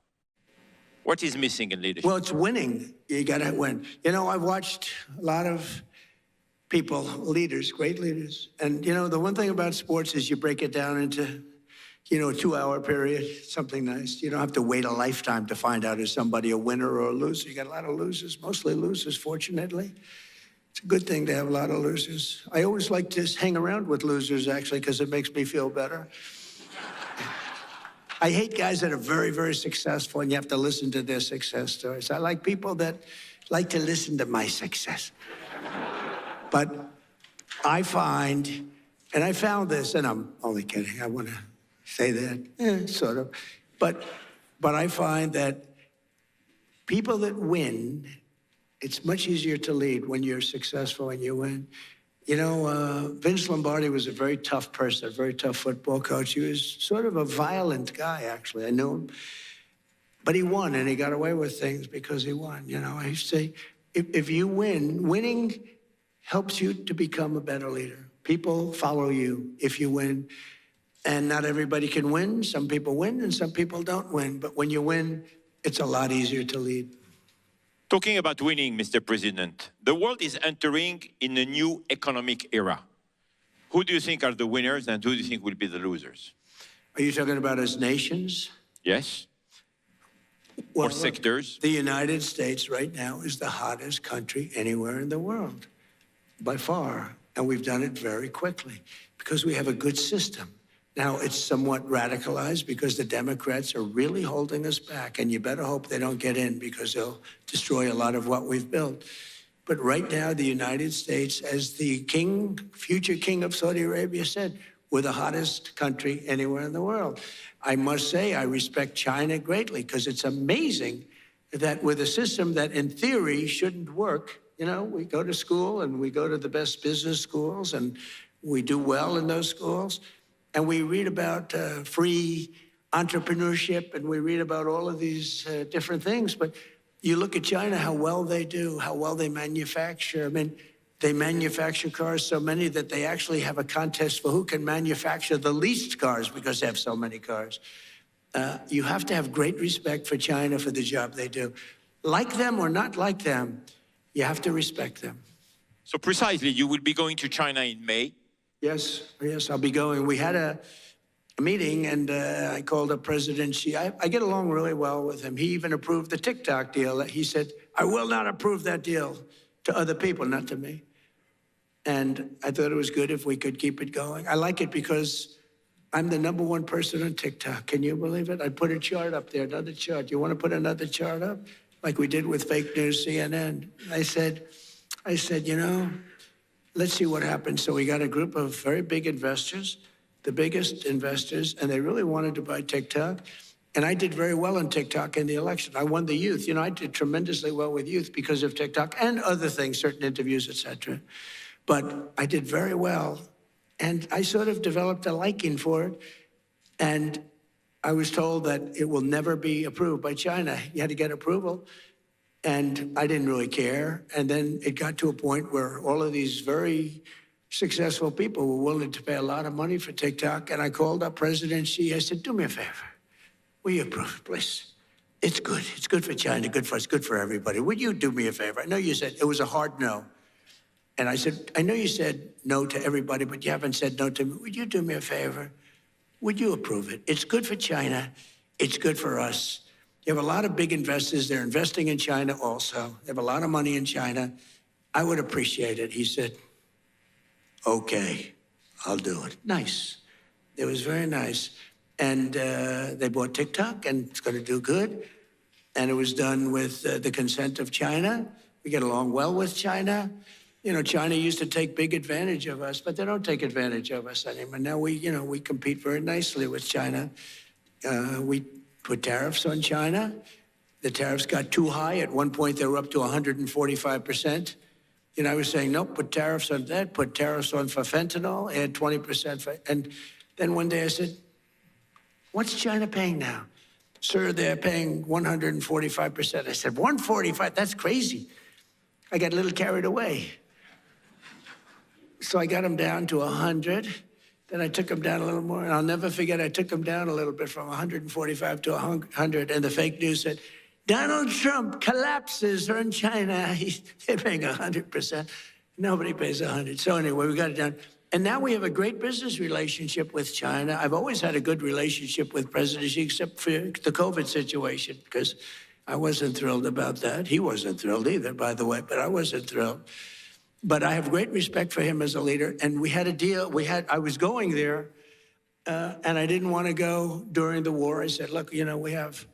What is missing in leadership? Well, it's winning. You got to win. You know, I've watched a lot of people, leaders, great leaders. And, you know, the one thing about sports is you break it down into, you know, a 2-hour period, something nice. You don't have to wait a lifetime to find out is somebody a winner or a loser. You got a lot of losers, mostly losers, fortunately. It's a good thing to have a lot of losers. I always like to hang around with losers, actually, because it makes me feel better. I hate guys that are very, very successful, and you have to listen to their success stories. I like people that like to listen to my success. But I find, and I found this, and I'm only kidding, I want to say that, sort of. But I find that people that win, it's much easier to lead when you're successful and you win. You know, Vince Lombardi was a very tough person, a very tough football coach. He was sort of a violent guy, actually. I knew him. But he won, and he got away with things because he won. You know, I say, if you win, winning helps you to become a better leader. People follow you if you win. And not everybody can win. Some people win and some people don't win. But when you win, it's a lot easier to lead. Talking about winning, Mr. President, the world is entering in a new economic era. Who do you think are the winners and who do you think will be the losers? Are you talking about as nations? Yes. Well, or sectors? The United States right now is the hottest country anywhere in the world, by far. And we've done it very quickly because we have a good system. Now, it's somewhat radicalized because the Democrats are really holding us back, and you better hope they don't get in because they'll destroy a lot of what we've built. But right now, the United States, as the king, future king of Saudi Arabia said, we're the hottest country anywhere in the world. I must say, I respect China greatly because it's amazing that with a system that in theory shouldn't work, you know, we go to school and we go to the best business schools and we do well in those schools. And we read about free entrepreneurship, and we read about all of these different things. But you look at China, how well they do, how well they manufacture. I mean, they manufacture cars so many that they actually have a contest for who can manufacture the least cars because they have so many cars. You have to have great respect for China for the job they do. Like them or not like them, you have to respect them. So precisely, you will be going to China in May. Yes, I'll be going. We had a meeting, and I called up President Xi. I get along really well with him. He even approved the TikTok deal. He said, I will not approve that deal to other people, not to me. And I thought it was good if we could keep it going. I like it because I'm the #1 person on TikTok. Can you believe it? I put a chart up there, another chart. You want to put another chart up? Like we did with fake news CNN. I said, you know, let's see what happens. So we got a group of very big investors, the biggest investors, and they really wanted to buy TikTok. And I did very well on TikTok in the election. I won the youth. You know, I did tremendously well with youth because of TikTok and other things, certain interviews, etc. But I did very well. And I sort of developed a liking for it. And I was told that it will never be approved by China. You had to get approval. And I didn't really care. And then it got to a point where all of these very successful people were willing to pay a lot of money for TikTok. And I called up President Xi. I said, do me a favor. Will you approve it, please? It's good. It's good for China, good for us, good for everybody. Would you do me a favor? I know you said it was a hard no. And I said, I know you said no to everybody, but you haven't said no to me. Would you do me a favor? Would you approve it? It's good for China. It's good for us. You have a lot of big investors. They're investing in China also. They have a lot of money in China. I would appreciate it. He said, okay, I'll do it. Nice. It was very nice. And they bought TikTok, and it's going to do good. And it was done with the consent of China. We get along well with China. You know, China used to take big advantage of us, but they don't take advantage of us anymore. Now we compete very nicely with China. We put tariffs on China. The tariffs got too high. At one point, they were up to 145%. You know, I was saying, nope, put tariffs on that, put tariffs on for fentanyl, add 20%. And then one day I said, what's China paying now? Sir, they're paying 145%. I said, 145? That's crazy. I got a little carried away. So I got them down to 100. Then I took them down a little more. And I'll never forget, I took them down a little bit from 145 to 100. And the fake news said, Donald Trump collapses in China. They're paying 100%. Nobody pays 100. So anyway, we got it down. And now we have a great business relationship with China. I've always had a good relationship with President Xi, except for the COVID situation, because I wasn't thrilled about that. He wasn't thrilled either, by the way, but I wasn't thrilled. But I have great respect for him as a leader. And we had a deal. I was going there, and I didn't want to go during the war. I said, look, you know, we have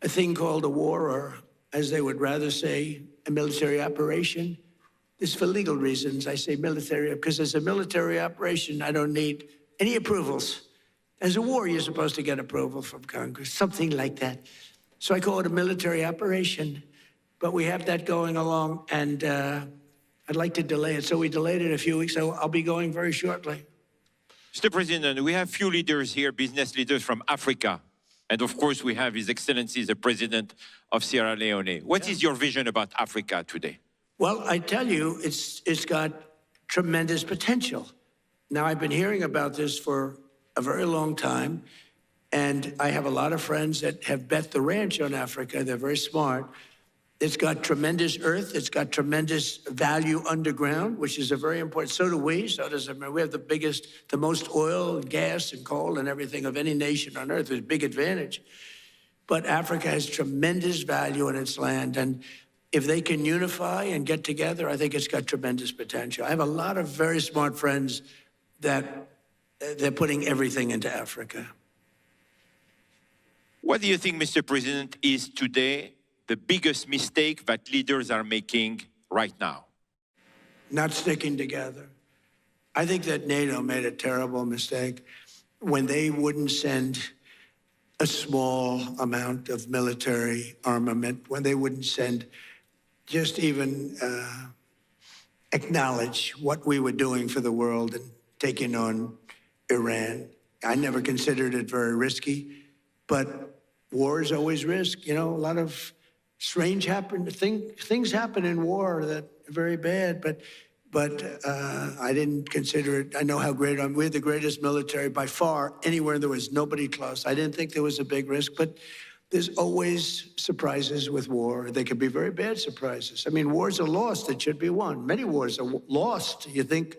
a thing called a war, or as they would rather say, a military operation. This is for legal reasons. I say military, because as a military operation, I don't need any approvals. As a war, you're supposed to get approval from Congress, something like that. So I call it a military operation, but we have that going along, and I'd like to delay it. So we delayed it a few weeks, so I'll be going very shortly. Mr. President, we have few leaders here, business leaders from Africa. And of course, we have His Excellency, the President of Sierra Leone. What is your vision about Africa today? Well, I tell you, it's got tremendous potential. Now, I've been hearing about this for a very long time, and I have a lot of friends that have bet the ranch on Africa. They're very smart. It's got tremendous earth. It's got tremendous value underground, which is a very important. So do we. So does America. We have the most oil and gas and coal and everything of any nation on earth. It's a big advantage. But Africa has tremendous value in its land. And if they can unify and get together, I think it's got tremendous potential. I have a lot of very smart friends that they're putting everything into Africa. What do you think, Mr. President, is today the biggest mistake that leaders are making right now? Not sticking together. I think that NATO made a terrible mistake when they wouldn't send a small amount of military armament, when they wouldn't send just even acknowledge what we were doing for the world and taking on Iran. I never considered it very risky, but war is always risk. You know, a lot of strange things happen in war that are very bad, but I didn't consider it. I know how great I am. We're the greatest military by far anywhere. There was nobody close. I didn't think there was a big risk, but there's always surprises with war. They could be very bad surprises. I mean, wars are lost that should be won. Many wars are lost. You think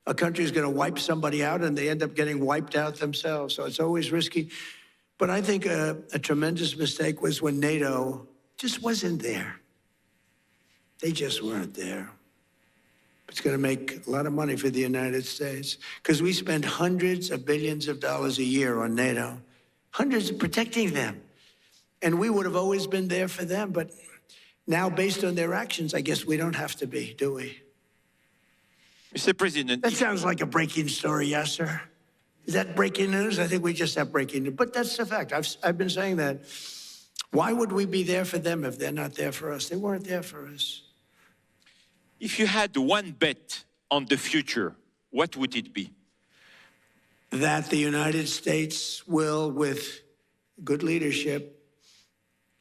a country is going to wipe somebody out, and they end up getting wiped out themselves. So it's always risky. But I think a tremendous mistake was when NATO just wasn't there. They just weren't there. It's going to make a lot of money for the United States because we spend hundreds of billions of dollars a year on NATO, hundreds protecting them. And we would have always been there for them. But now, based on their actions, I guess we don't have to be, do we? Mr. President. That sounds like a breaking story, yes, sir. Is that breaking news? I think we just have breaking news. But that's the fact. I've been saying that. Why would we be there for them if they're not there for us? They weren't there for us. If you had one bet on the future, what would it be? That the United States will, with good leadership,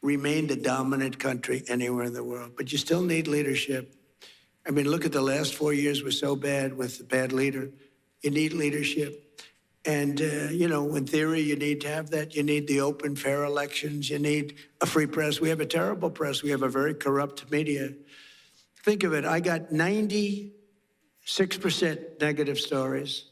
remain the dominant country anywhere in the world. But you still need leadership. I mean, look at the last 4 years were so bad with the bad leader. You need leadership. And, you know, in theory, you need to have that. You need the open, fair elections. You need a free press. We have a terrible press. We have a very corrupt media. Think of it. I got 96% negative stories,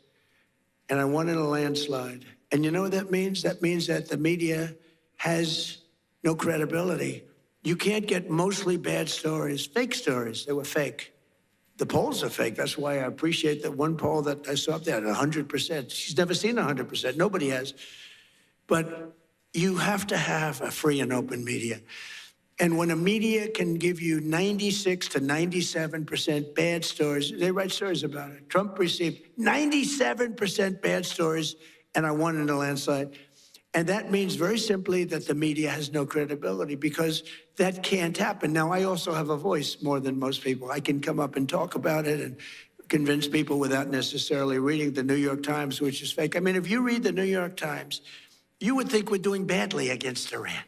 and I won in a landslide. And you know what that means? That means that the media has no credibility. You can't get mostly bad stories, fake stories. They were fake. The polls are fake. That's why I appreciate that one poll that I saw up there at 100%. She's never seen 100%. Nobody has. But you have to have a free and open media. And when a media can give you 96 to 97% bad stories, they write stories about it. Trump received 97% bad stories, and I won in a landslide. And that means very simply that the media has no credibility because that can't happen. Now, I also have a voice more than most people. I can come up and talk about it and convince people without necessarily reading the New York Times, which is fake. I mean, if you read the New York Times, you would think we're doing badly against Iran.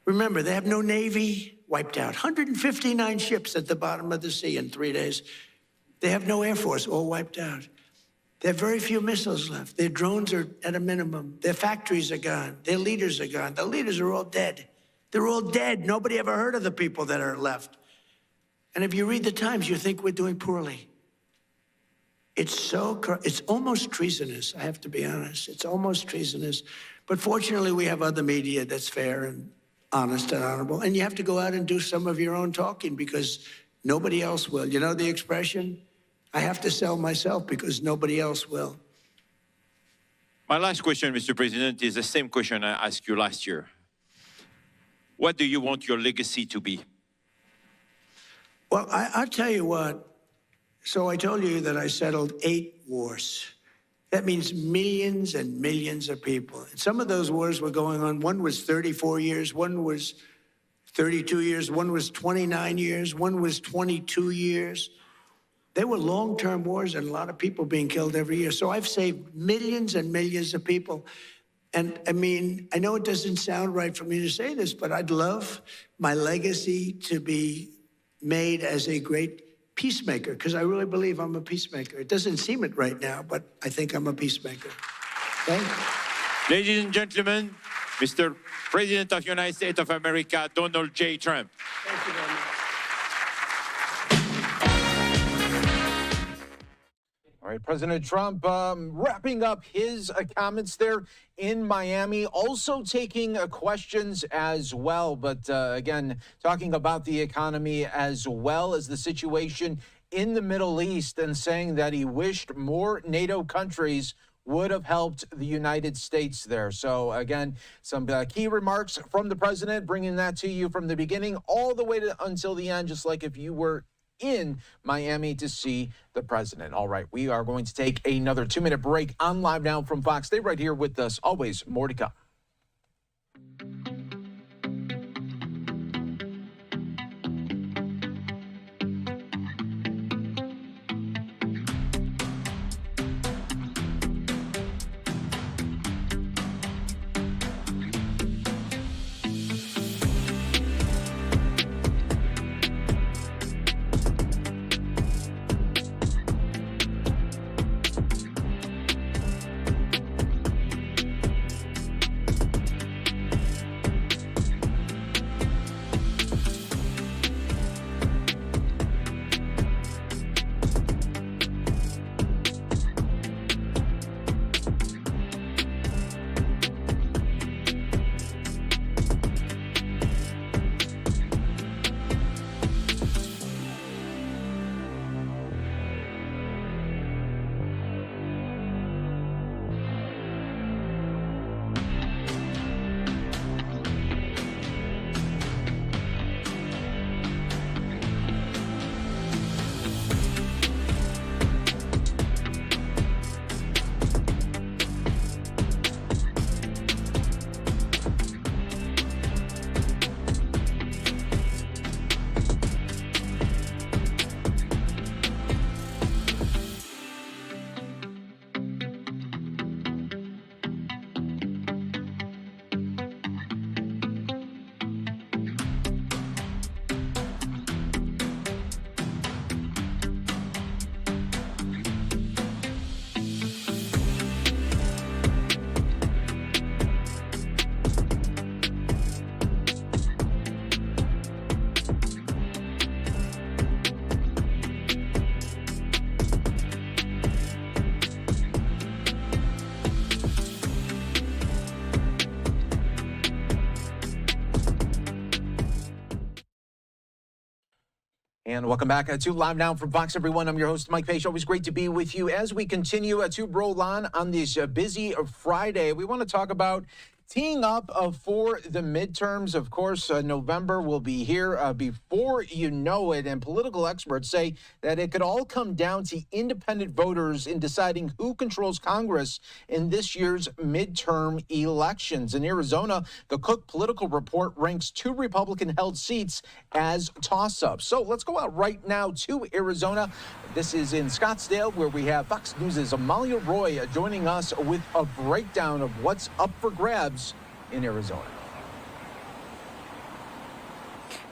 Remember, they have no Navy, wiped out. 159 ships at the bottom of the sea in 3 days. They have no Air Force, all wiped out. They have very few missiles left. Their drones are at a minimum. Their factories are gone. Their leaders are gone. The leaders are all dead. They're all dead. Nobody ever heard of the people that are left. And if you read the Times, you think we're doing poorly. It's almost treasonous, I have to be honest. It's almost treasonous. But fortunately, we have other media that's fair and honest and honorable. And you have to go out and do some of your own talking because nobody else will. You know the expression? I have to sell myself because nobody else will. My last question, Mr. President, is the same question I asked you last year. What do you want your legacy to be? Well, I'll tell you what. So I told you that I settled 8 wars. That means millions and millions of people. And some of those wars were going on. One was 34 years, one was 32 years, one was 29 years, one was 22 years. They were long-term wars and a lot of people being killed every year. So I've saved millions and millions of people. And I mean, I know it doesn't sound right for me to say this, but I'd love my legacy to be made as a great peacemaker, because I really believe I'm a peacemaker. It doesn't seem it right now, but I think I'm a peacemaker. Thank you. Ladies and gentlemen, Mr. President of the United States of America, Donald J. Trump. Thank you very much. All right, President Trump wrapping up his comments there in Miami, also taking questions as well. But again, talking about the economy as well as the situation in the Middle East, and saying that he wished more NATO countries would have helped the United States there. So again, some key remarks from the president, bringing that to you from the beginning all the way until the end, just like if you were in Miami to see the president. All right, we are going to take another 2-minute break on Live Now from Fox. Stay right here with us. Always more to come. And welcome back to Live Now from Fox, everyone. I'm your host, Mike Page. Always great to be with you as we continue to roll on this busy Friday. We want to talk about teeing up for the midterms. Of course, November will be here before you know it, and political experts say that it could all come down to independent voters in deciding who controls Congress in this year's midterm elections. In Arizona, the Cook Political Report ranks 2 Republican-held seats as toss-ups. So let's go out right now to Arizona. This is in Scottsdale, where we have Fox News' Amalia Roy joining us with a breakdown of what's up for grabs in Arizona.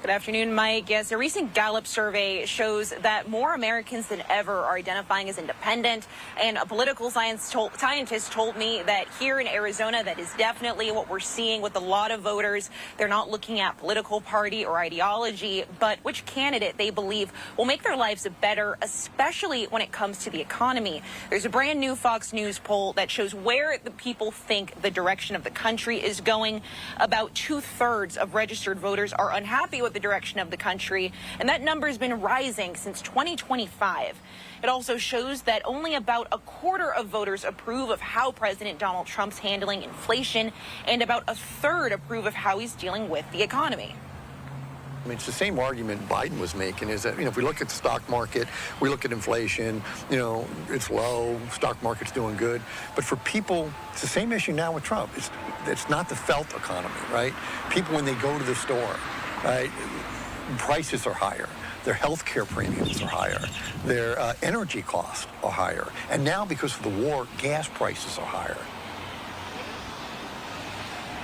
Good afternoon, Mike. Yes, a recent Gallup survey shows that more Americans than ever are identifying as independent. And a political scientist told me that here in Arizona, that is definitely what we're seeing with a lot of voters. They're not looking at political party or ideology, but which candidate they believe will make their lives better, especially when it comes to the economy. There's a brand new Fox News poll that shows where the people think the direction of the country is going. About 2/3 of registered voters are unhappy with the direction of the country, and that number has been rising since 2025. It also shows that only about 1/4 of voters approve of how President Donald Trump's handling inflation, and about 1/3 approve of how he's dealing with the economy. I mean, it's the same argument Biden was making, is that, if we look at the stock market, we look at inflation, it's low, stock market's doing good. But for people, it's the same issue now with Trump. It's not the felt economy, right? People, when they go to the store, right, prices are higher. Their health care premiums are higher. Their energy costs are higher. And now, because of the war, gas prices are higher.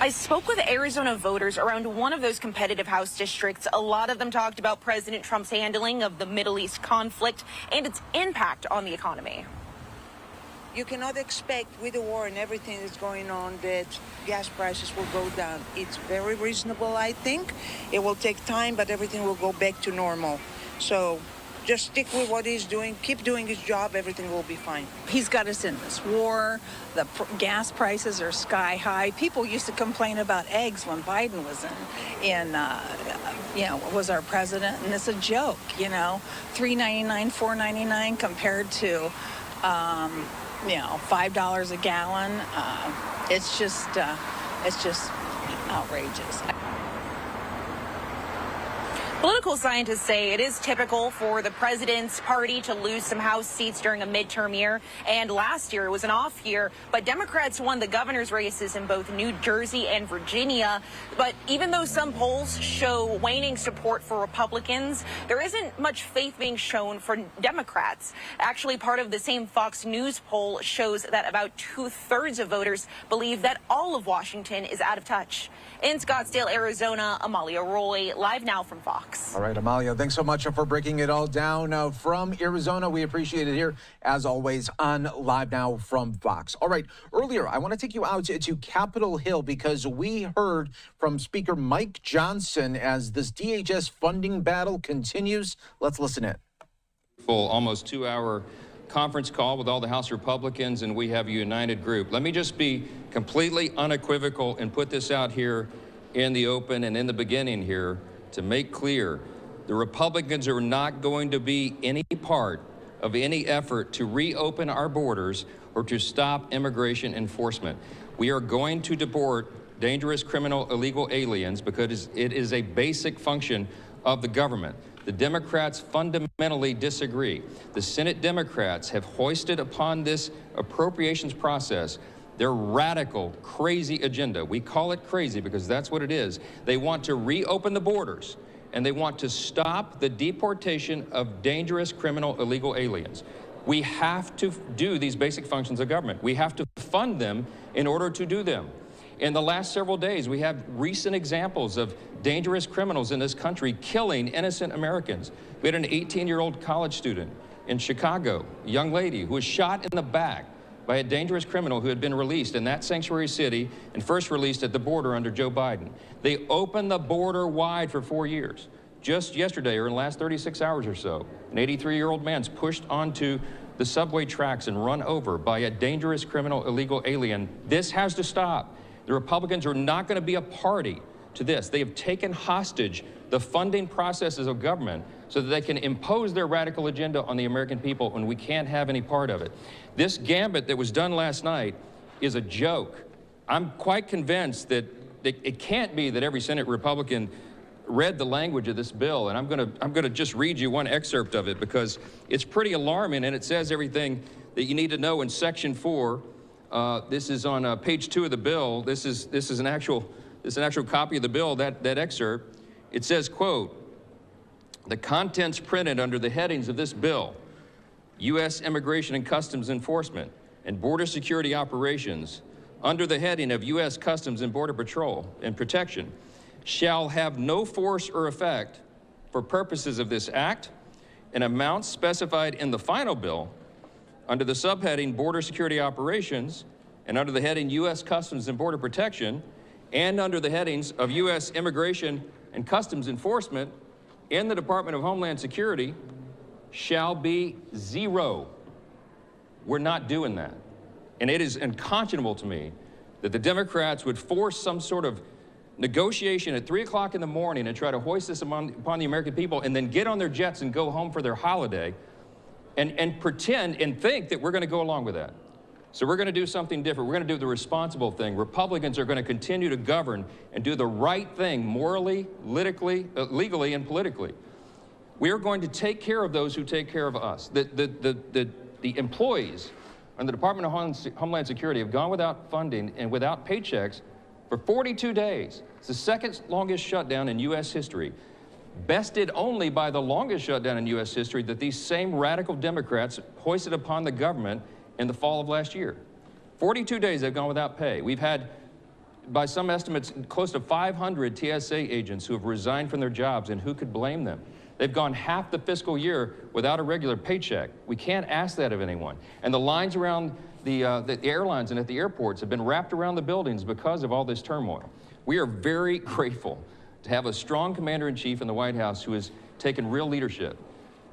I spoke with Arizona voters around one of those competitive House districts. A lot of them talked about President Trump's handling of the Middle East conflict and its impact on the economy. You cannot expect with the war and everything that's going on that gas prices will go down. It's very reasonable, I think. It will take time, but everything will go back to normal. So just stick with what he's doing, keep doing his job, everything will be fine. He's got us in this war. The gas prices are sky high. People used to complain about eggs when Biden was was our president, and it's a joke, $3.99, $4.99 compared to, $5 a gallon. It's just outrageous. Political scientists say it is typical for the president's party to lose some House seats during a midterm year. And last year it was an off year, but Democrats won the governor's races in both New Jersey and Virginia. But even though some polls show waning support for Republicans, there isn't much faith being shown for Democrats. Actually, part of the same Fox News poll shows that about 2/3 of voters believe that all of Washington is out of touch. In Scottsdale, Arizona, Amalia Roy, live now from Fox. All right, Amalia, thanks so much for breaking it all down from Arizona. We appreciate it here, as always, on Live Now from Fox. All right, earlier, I want to take you out to Capitol Hill because we heard from Speaker Mike Johnson as this DHS funding battle continues. Let's listen in. Full, almost 2-hour conference call with all the House Republicans, and we have a united group. Let me just be completely unequivocal and put this out here in the open and in the beginning here to make clear the Republicans are not going to be any part of any effort to reopen our borders or to stop immigration enforcement. We are going to deport dangerous criminal illegal aliens because it is a basic function of the government. The Democrats fundamentally disagree. The Senate Democrats have hoisted upon this appropriations process their radical, crazy agenda. We call it crazy because that's what it is. They want to reopen the borders, and they want to stop the deportation of dangerous criminal illegal aliens. We have to do these basic functions of government. We have to fund them in order to do them. In the last several days, we have recent examples of dangerous criminals in this country killing innocent Americans. We had an 18-year-old college student in Chicago, a young lady who was shot in the back by a dangerous criminal who had been released in that sanctuary city and first released at the border under Joe Biden. They opened the border wide for 4 years. Just yesterday, or in the last 36 hours or so, an 83-year-old man's pushed onto the subway tracks and run over by a dangerous criminal illegal alien. This has to stop. The Republicans are not going to be a party to this. They have taken hostage the funding processes of government so that they can impose their radical agenda on the American people, and we can't have any part of it. This gambit that was done last night is a joke. I'm quite convinced that it can't be that every Senate Republican read the language of this bill, and I'm going to just read you one excerpt of it because it's pretty alarming, and it says everything that you need to know in Section 4. This is on page 2 of the bill. This is an actual copy of the bill. That excerpt. It says, quote, "The contents printed under the headings of this bill, U.S. Immigration and Customs Enforcement and Border Security Operations, under the heading of U.S. Customs and Border Patrol and Protection, shall have no force or effect for purposes of this act, and amounts specified in the final bill under the subheading Border Security Operations and under the heading U.S. Customs and Border Protection and under the headings of U.S. Immigration and Customs Enforcement in the Department of Homeland Security shall be zero." We're not doing that. And it is unconscionable to me that the Democrats would force some sort of negotiation at 3 o'clock in the morning and try to hoist this upon the American people and then get on their jets and go home for their holiday and pretend and think that we're going to go along with that. So we're going to do something different. We're going to do the responsible thing. Republicans are going to continue to govern and do the right thing morally, legally, and politically. We are going to take care of those who take care of us. The employees in the Department of Homeland Security have gone without funding and without paychecks for 42 days. It's the second longest shutdown in U.S. history, bested only by the longest shutdown in U.S. history that these same radical Democrats hoisted upon the government in the fall of last year. 42 days they've gone without pay. We've had by some estimates, close to 500 TSA agents who have resigned from their jobs, and who could blame them? They've gone half the fiscal year without a regular paycheck. We can't ask that of anyone. And the lines around the airlines and at the airports have been wrapped around the buildings because of all this turmoil. We are very grateful to have a strong commander-in-chief in the White House who has taken real leadership.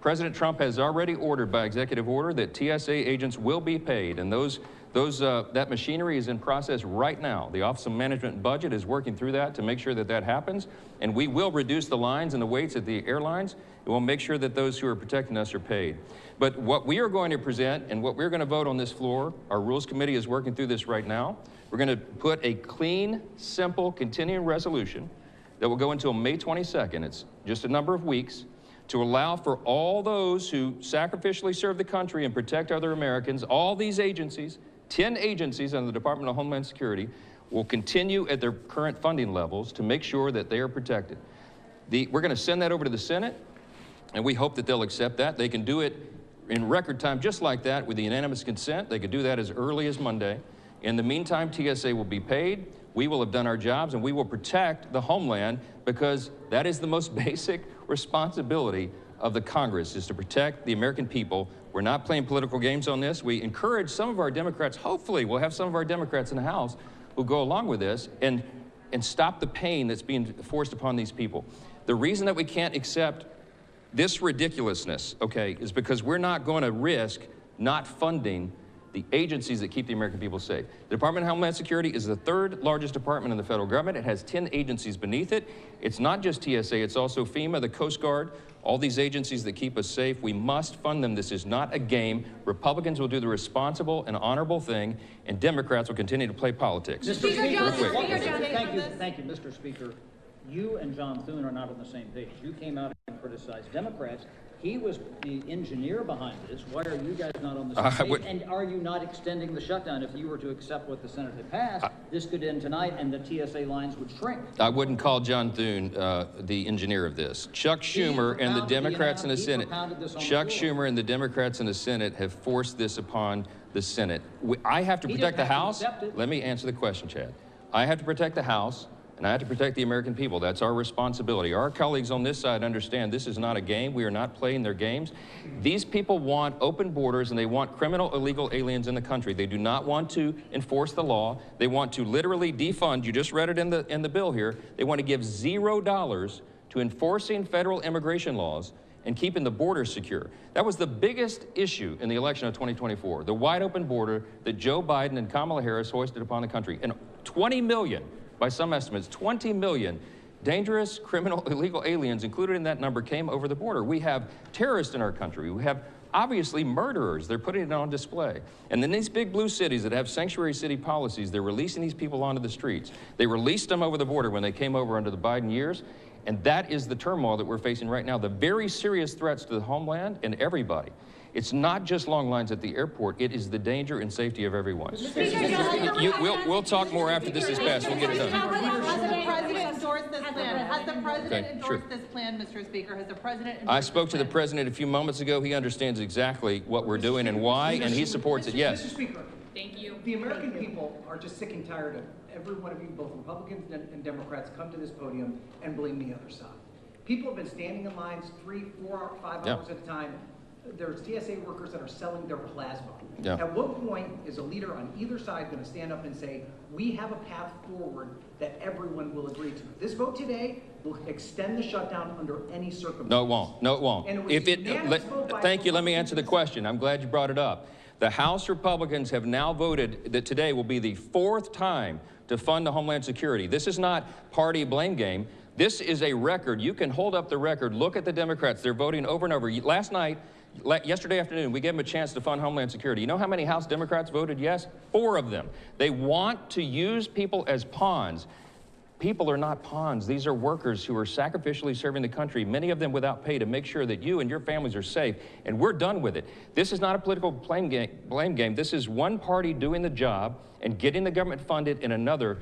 President Trump has already ordered by executive order that TSA agents will be paid, and that machinery is in process right now. The Office of Management and Budget is working through that to make sure that that happens, and we will reduce the lines and the waits at the airlines, and we'll make sure that those who are protecting us are paid. But what we are going to present and what we're going to vote on this floor, our Rules Committee is working through this right now. We're going to put a clean, simple, continuing resolution that will go until May 22nd. It's just a number of weeks, to allow for all those who sacrificially serve the country and protect other Americans. All these agencies, 10 agencies under the Department of Homeland Security, will continue at their current funding levels to make sure that they are protected. We're going to send that over to the Senate, and we hope that they'll accept that. They can do it in record time just like that with the unanimous consent. They could do that as early as Monday. In the meantime, TSA will be paid. We will have done our jobs, and we will protect the homeland, because that is the most basic responsibility of the Congress, is to protect the American people. We're not playing political games on this. We encourage some of our Democrats, hopefully we'll have some of our Democrats in the House who go along with this and stop the pain that's being forced upon these people. The reason that we can't accept this ridiculousness, okay, is because we're not going to risk not funding the agencies that keep the American people safe. The Department of Homeland Security is the third largest department in the federal government. It has 10 agencies beneath it. It's not just TSA, it's also FEMA, the Coast Guard, all these agencies that keep us safe. We must fund them. This is not a game. Republicans will do the responsible and honorable thing, and Democrats will continue to play politics. Mr. Speaker, Thank you, Mr. Speaker. You and John Thune are not on the same page. You came out and criticized Democrats. He was the engineer behind this. Why are you guys not on the same page? And are you not extending the shutdown? If you were to accept what the Senate had passed, this could end tonight and the TSA lines would shrink. I wouldn't call John Thune the engineer of this. Chuck Schumer and the Democrats in the Senate. Chuck Schumer and the Democrats in the Senate have forced this upon the Senate. I have to protect the House. Let me answer the question, Chad. I have to protect the House, and I have to protect the American people. That's our responsibility. Our colleagues on this side understand this is not a game. We are not playing their games. These people want open borders, and they want criminal, illegal aliens in the country. They do not want to enforce the law. They want to literally defund. You just read it in the bill here. They want to give $0 to enforcing federal immigration laws and keeping the border secure. That was the biggest issue in the election of 2024, the wide open border that Joe Biden and Kamala Harris hoisted upon the country. And 20 million, by some estimates, 20 million dangerous, criminal, illegal aliens included in that number came over the border. We have terrorists in our country. We have obviously murderers. They're putting it on display. And then these big blue cities that have sanctuary city policies, they're releasing these people onto the streets. They released them over the border when they came over under the Biden years. And that is the turmoil that we're facing right now, the very serious threats to the homeland and everybody. It's not just long lines at the airport. It is the danger and safety of everyone. We'll talk more after this is passed. We'll get it done. Has the president endorsed this plan? Has the president endorsed this plan, Mr. Speaker? Has the president endorsed I spoke to the president a few moments ago. He understands exactly what we're doing and why, and he supports it. Yes. Mr. Speaker. Thank you. The American people are just sick and tired of every one of you, both Republicans and Democrats, come to this podium and blame the other side. People have been standing in lines 3, 4, 5 hours at a time. There's TSA workers that are selling their plasma. At what point is a leader on either side going to stand up and say, we have a path forward that everyone will agree to? This vote today will extend the shutdown under any circumstance. No, it won't. No, it won't. Thank you. Let me answer the question. I'm glad you brought it up. The House Republicans have now voted that today will be the 4th time to fund the Homeland Security. This is not party blame game. This is a record. You can hold up the record. Look at the Democrats. They're voting over and over. Yesterday afternoon, we gave them a chance to fund Homeland Security. You know how many House Democrats voted yes? 4 of them. They want to use people as pawns. People are not pawns. These are workers who are sacrificially serving the country, many of them without pay, to make sure that you and your families are safe. And we're done with it. This is not a political blame game. This is one party doing the job and getting the government funded, and another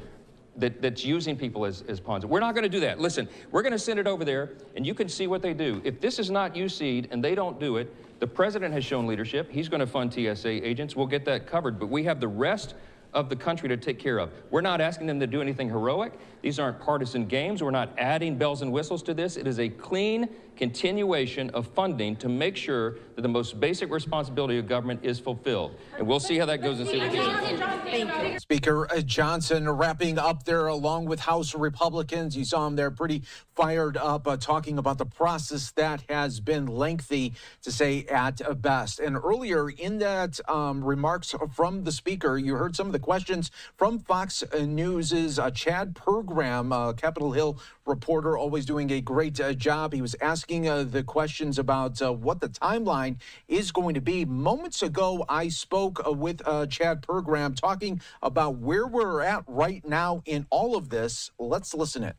that's using people as pawns. We're not going to do that. Listen, we're going to send it over there, and you can see what they do. If this is not USEED and they don't do it, the president has shown leadership. He's going to fund TSA agents. We'll get that covered. But we have the rest of the country to take care of. We're not asking them to do anything heroic. These aren't partisan games. We're not adding bells and whistles to this. It is a clean continuation of funding to make sure that the most basic responsibility of government is fulfilled. And we'll see how that goes and see what they do. Speaker Johnson wrapping up there along with House Republicans. You saw him there pretty fired up, talking about the process that has been lengthy, to say at best. And earlier in that remarks from the speaker, you heard some of the questions from Fox News's Chad Program, Capitol Hill reporter, always doing a great job. He was asking the questions about what the timeline is going to be. Moments ago, I spoke with Chad Program talking about where we're at right now in all of this. Let's listen in.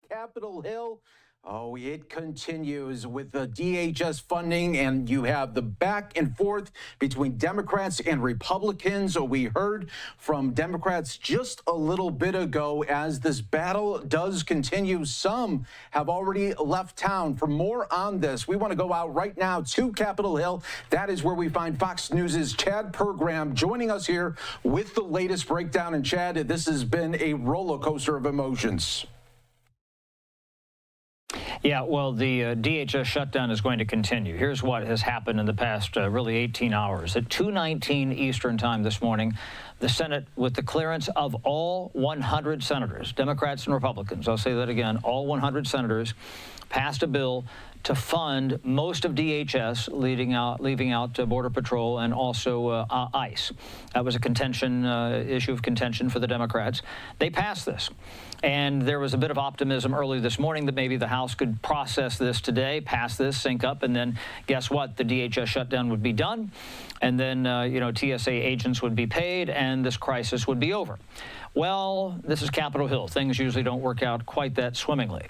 Capitol Hill. Oh, it continues with the DHS funding, and you have the back and forth between Democrats and Republicans. We heard from Democrats just a little bit ago as this battle does continue. Some have already left town. For more on this, we want to go out right now to Capitol Hill. That is where we find Fox News' Chad Program joining us here with the latest breakdown. And Chad, this has been a roller coaster of emotions. Yeah, well, the DHS shutdown is going to continue. Here's what has happened in the past really 18 hours. At 2:19 Eastern time this morning, the Senate, with the clearance of all 100 senators, Democrats and Republicans, I'll say that again, all 100 senators, passed a bill to fund most of DHS, leaving out Border Patrol and also ICE. That was a contention, issue of contention for the Democrats. They passed this. And there was a bit of optimism early this morning that maybe the House could process this today, pass this, sync up, and then guess what? The DHS shutdown would be done, and then, TSA agents would be paid, and this crisis would be over. Well, this is Capitol Hill. Things usually don't work out quite that swimmingly.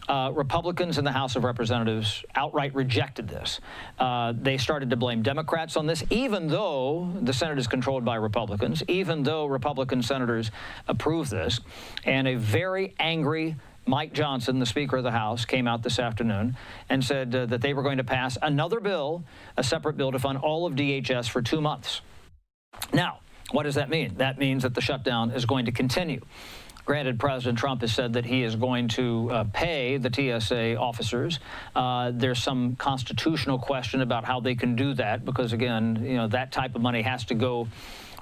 Republicans in the House of Representatives outright rejected this. They started to blame Democrats on this, even though the Senate is controlled by Republicans, even though Republican senators approved this. And a very angry Mike Johnson, the Speaker of the House, came out this afternoon and said that they were going to pass another bill, a separate bill to fund all of DHS for 2 months. Now, what does that mean? That means that the shutdown is going to continue. Granted, President Trump has said that he is going to pay the TSA officers. There's some constitutional question about how they can do that because, again, that type of money has to go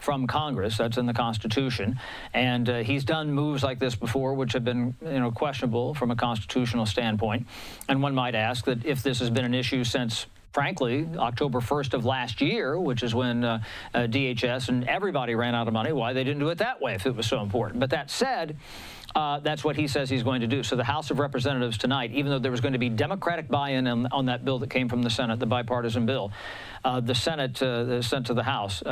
from Congress. That's in the Constitution. And he's done moves like this before, which have been, questionable from a constitutional standpoint. And one might ask that if this has been an issue since, frankly, October 1st of last year, which is when DHS and everybody ran out of money, why they didn't do it that way if it was so important. But that said, that's what he says he's going to do. So the House of Representatives tonight, even though there was going to be Democratic buy-in on that bill that came from the Senate, the bipartisan bill, the Senate sent to the House.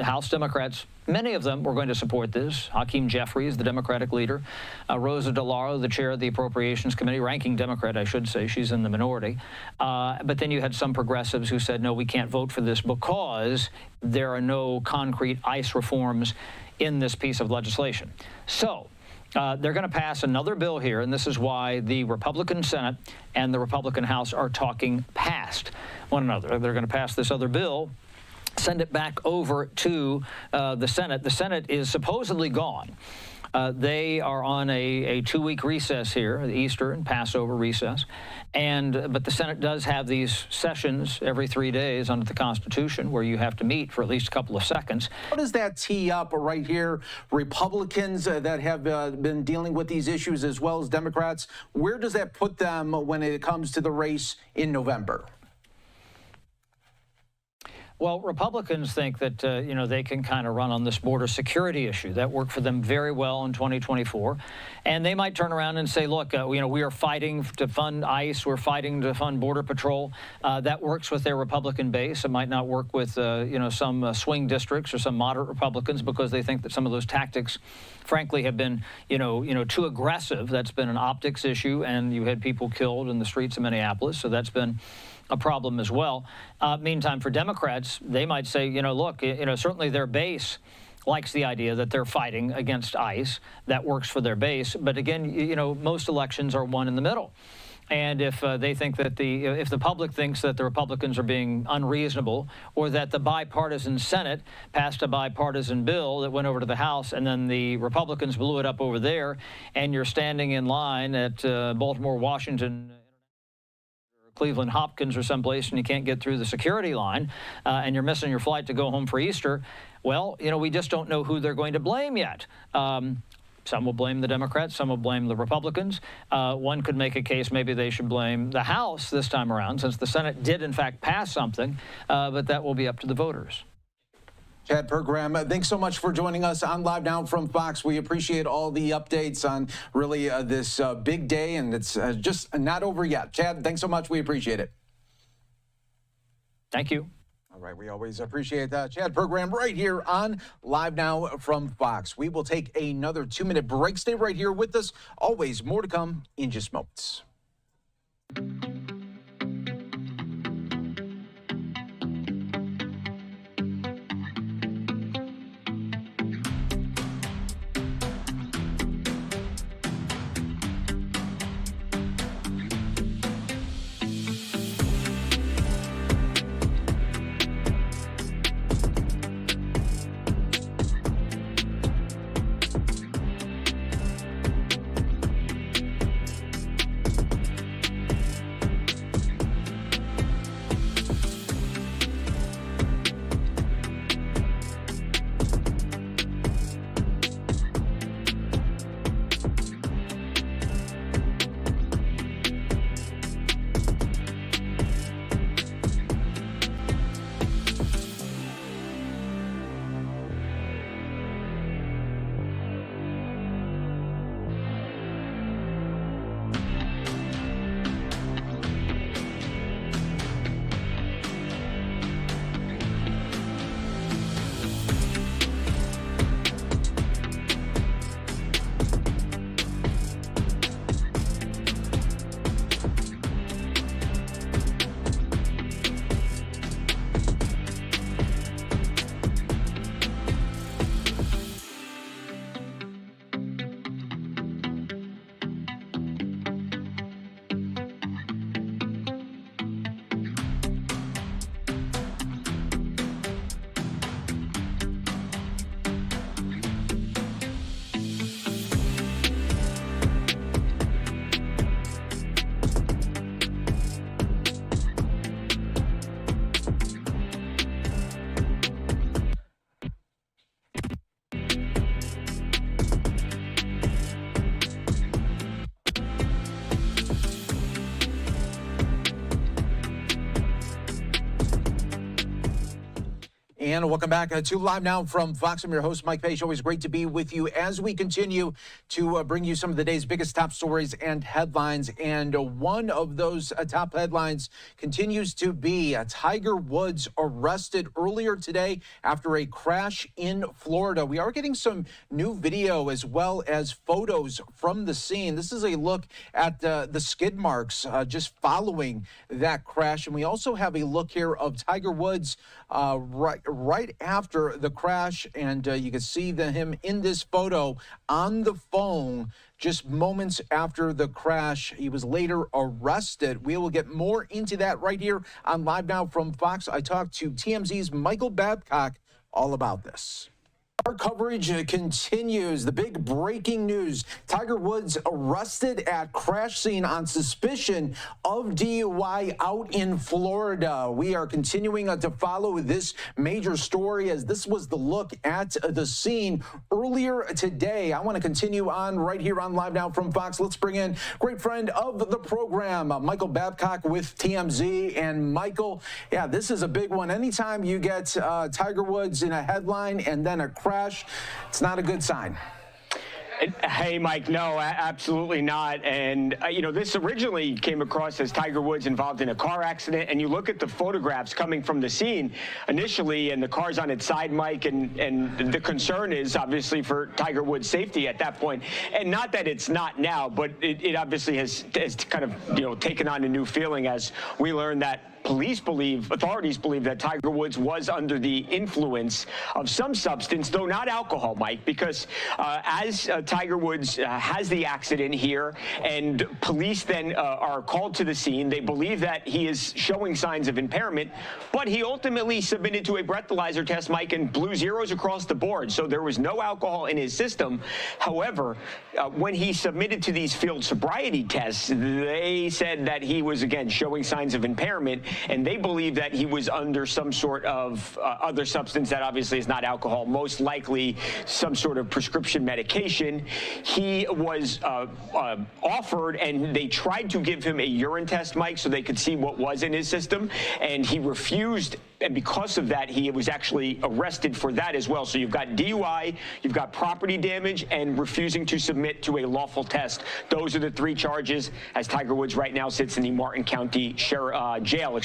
House Democrats, many of them were going to support this. Hakeem Jeffries, the Democratic leader. Rosa DeLauro, the chair of the Appropriations Committee, ranking Democrat, I should say. She's in the minority. But then you had some progressives who said, no, we can't vote for this because there are no concrete ICE reforms in this piece of legislation. So they're going to pass another bill here, and this is why the Republican Senate and the Republican House are talking past one another. They're going to pass this other bill, send it back over to the Senate. The Senate is supposedly gone. They are on a 2-week recess here, the Easter and Passover recess. But the Senate does have these sessions every 3 days under the Constitution where you have to meet for at least a couple of seconds. How does that tee up right here? Republicans that have been dealing with these issues as well as Democrats, where does that put them when it comes to the race in November? Well, Republicans think that, they can kind of run on this border security issue. That worked for them very well in 2024. And they might turn around and say, look, we are fighting to fund ICE. We're fighting to fund Border Patrol. That works with their Republican base. It might not work with, some swing districts or some moderate Republicans because they think that some of those tactics, frankly, have been, too aggressive. That's been an optics issue. And you had people killed in the streets of Minneapolis. So that's been a problem as well. Meantime, for Democrats, they might say, look, certainly their base likes the idea that they're fighting against ICE. That works for their base. But again, most elections are won in the middle. And if they think that if the public thinks that the Republicans are being unreasonable, or that the bipartisan Senate passed a bipartisan bill that went over to the House and then the Republicans blew it up over there, and you're standing in line at Baltimore, Washington, Cleveland Hopkins or someplace, and you can't get through the security line, and you're missing your flight to go home for Easter, well, we just don't know who they're going to blame yet. Some will blame the Democrats, some will blame the Republicans. One could make a case maybe they should blame the House this time around, since the Senate did, in fact, pass something, but that will be up to the voters. Chad Pergram, thanks so much for joining us on Live Now from Fox. We appreciate all the updates on really this big day, and it's just not over yet. Chad, thanks so much. We appreciate it. Thank you. All right, we always appreciate that. Chad Pergram right here on Live Now from Fox. We will take another 2-minute break. Stay right here with us. Always more to come in just moments. And welcome back to Live Now from Fox. I'm your host, Mike Page. Always great to be with you as we continue to bring you some of the day's biggest top stories and headlines. And one of those top headlines continues to be Tiger Woods arrested earlier today after a crash in Florida. We are getting some new video as well as photos from the scene. This is a look at the skid marks just following that crash. And we also have a look here of Tiger Woods right after the crash, and you can see him in this photo on the phone just moments after the crash. He was later arrested. We will get more into that right here on Live Now from Fox. I talked to TMZ's Michael Babcock all about this. Our coverage continues. The big breaking news: Tiger Woods arrested at crash scene on suspicion of DUI out in Florida. We are continuing to follow this major story, as this was the look at the scene earlier today. I want to continue on right here on Live Now from Fox. Let's bring in great friend of the program, Michael Babcock with TMZ. And Michael, yeah, this is a big one. Anytime you get Tiger Woods in a headline and then a crash, it's not a good sign. Hey, Mike, no, absolutely not. And, this originally came across as Tiger Woods involved in a car accident. And you look at the photographs coming from the scene initially, and the car's on its side, Mike, and the concern is obviously for Tiger Woods' safety at that point. And not that it's not now, but it obviously has kind of, taken on a new feeling as we learned that authorities believe that Tiger Woods was under the influence of some substance, though not alcohol, Mike, because as Tiger Woods has the accident here and police then are called to the scene, they believe that he is showing signs of impairment, but he ultimately submitted to a breathalyzer test, Mike, and blew zeros across the board. So there was no alcohol in his system. However, when he submitted to these field sobriety tests, they said that he was, again, showing signs of impairment, and they believe that he was under some sort of other substance that obviously is not alcohol, most likely some sort of prescription medication. He was offered, and they tried to give him a urine test, Mike, so they could see what was in his system, and he refused. And because of that, he was actually arrested for that as well. So you've got DUI, you've got property damage, and refusing to submit to a lawful test. Those are the three charges, as Tiger Woods right now sits in the Martin County jail,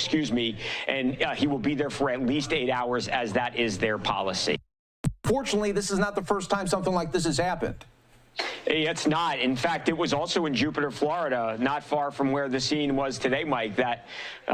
and he will be there for at least 8 hours, as that is their policy. Fortunately, this is not the first time something like this has happened. It's not. In fact, it was also in Jupiter, Florida, not far from where the scene was today, Mike, that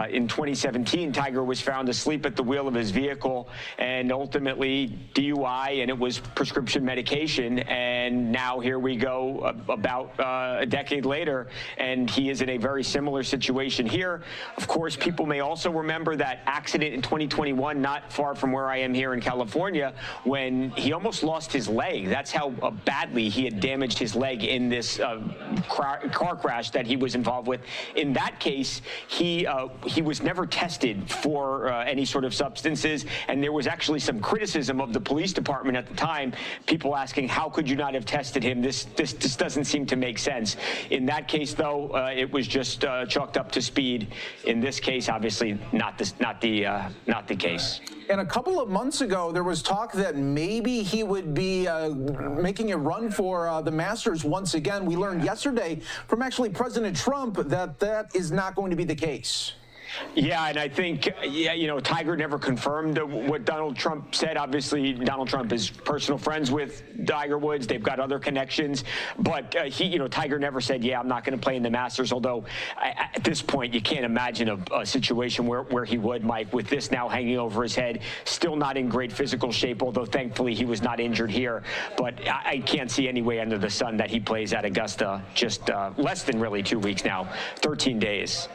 in 2017, Tiger was found asleep at the wheel of his vehicle and ultimately DUI, and it was prescription medication. And now here we go about a decade later, and he is in a very similar situation here. Of course, people may also remember that accident in 2021, not far from where I am here in California, when he almost lost his leg. That's how badly he had damaged his leg in this car crash that he was involved with. In that case, he was never tested for any sort of substances, and there was actually some criticism of the police department at the time, people asking, how could you not have tested him? This doesn't seem to make sense. In that case, though, it was just chalked up to speed. In this case, obviously not the case. And a couple of months ago, there was talk that maybe he would be making a run for the Masters once again. We learned yesterday from actually President Trump that that is not going to be the case. Yeah, and I think, Tiger never confirmed what Donald Trump said. Obviously, Donald Trump is personal friends with Tiger Woods. They've got other connections. But Tiger never said, yeah, I'm not going to play in the Masters, although at this point, you can't imagine a situation where he would, Mike, with this now hanging over his head, still not in great physical shape, although thankfully he was not injured here. But I can't see any way under the sun that he plays at Augusta just less than really 2 weeks now, 13 days.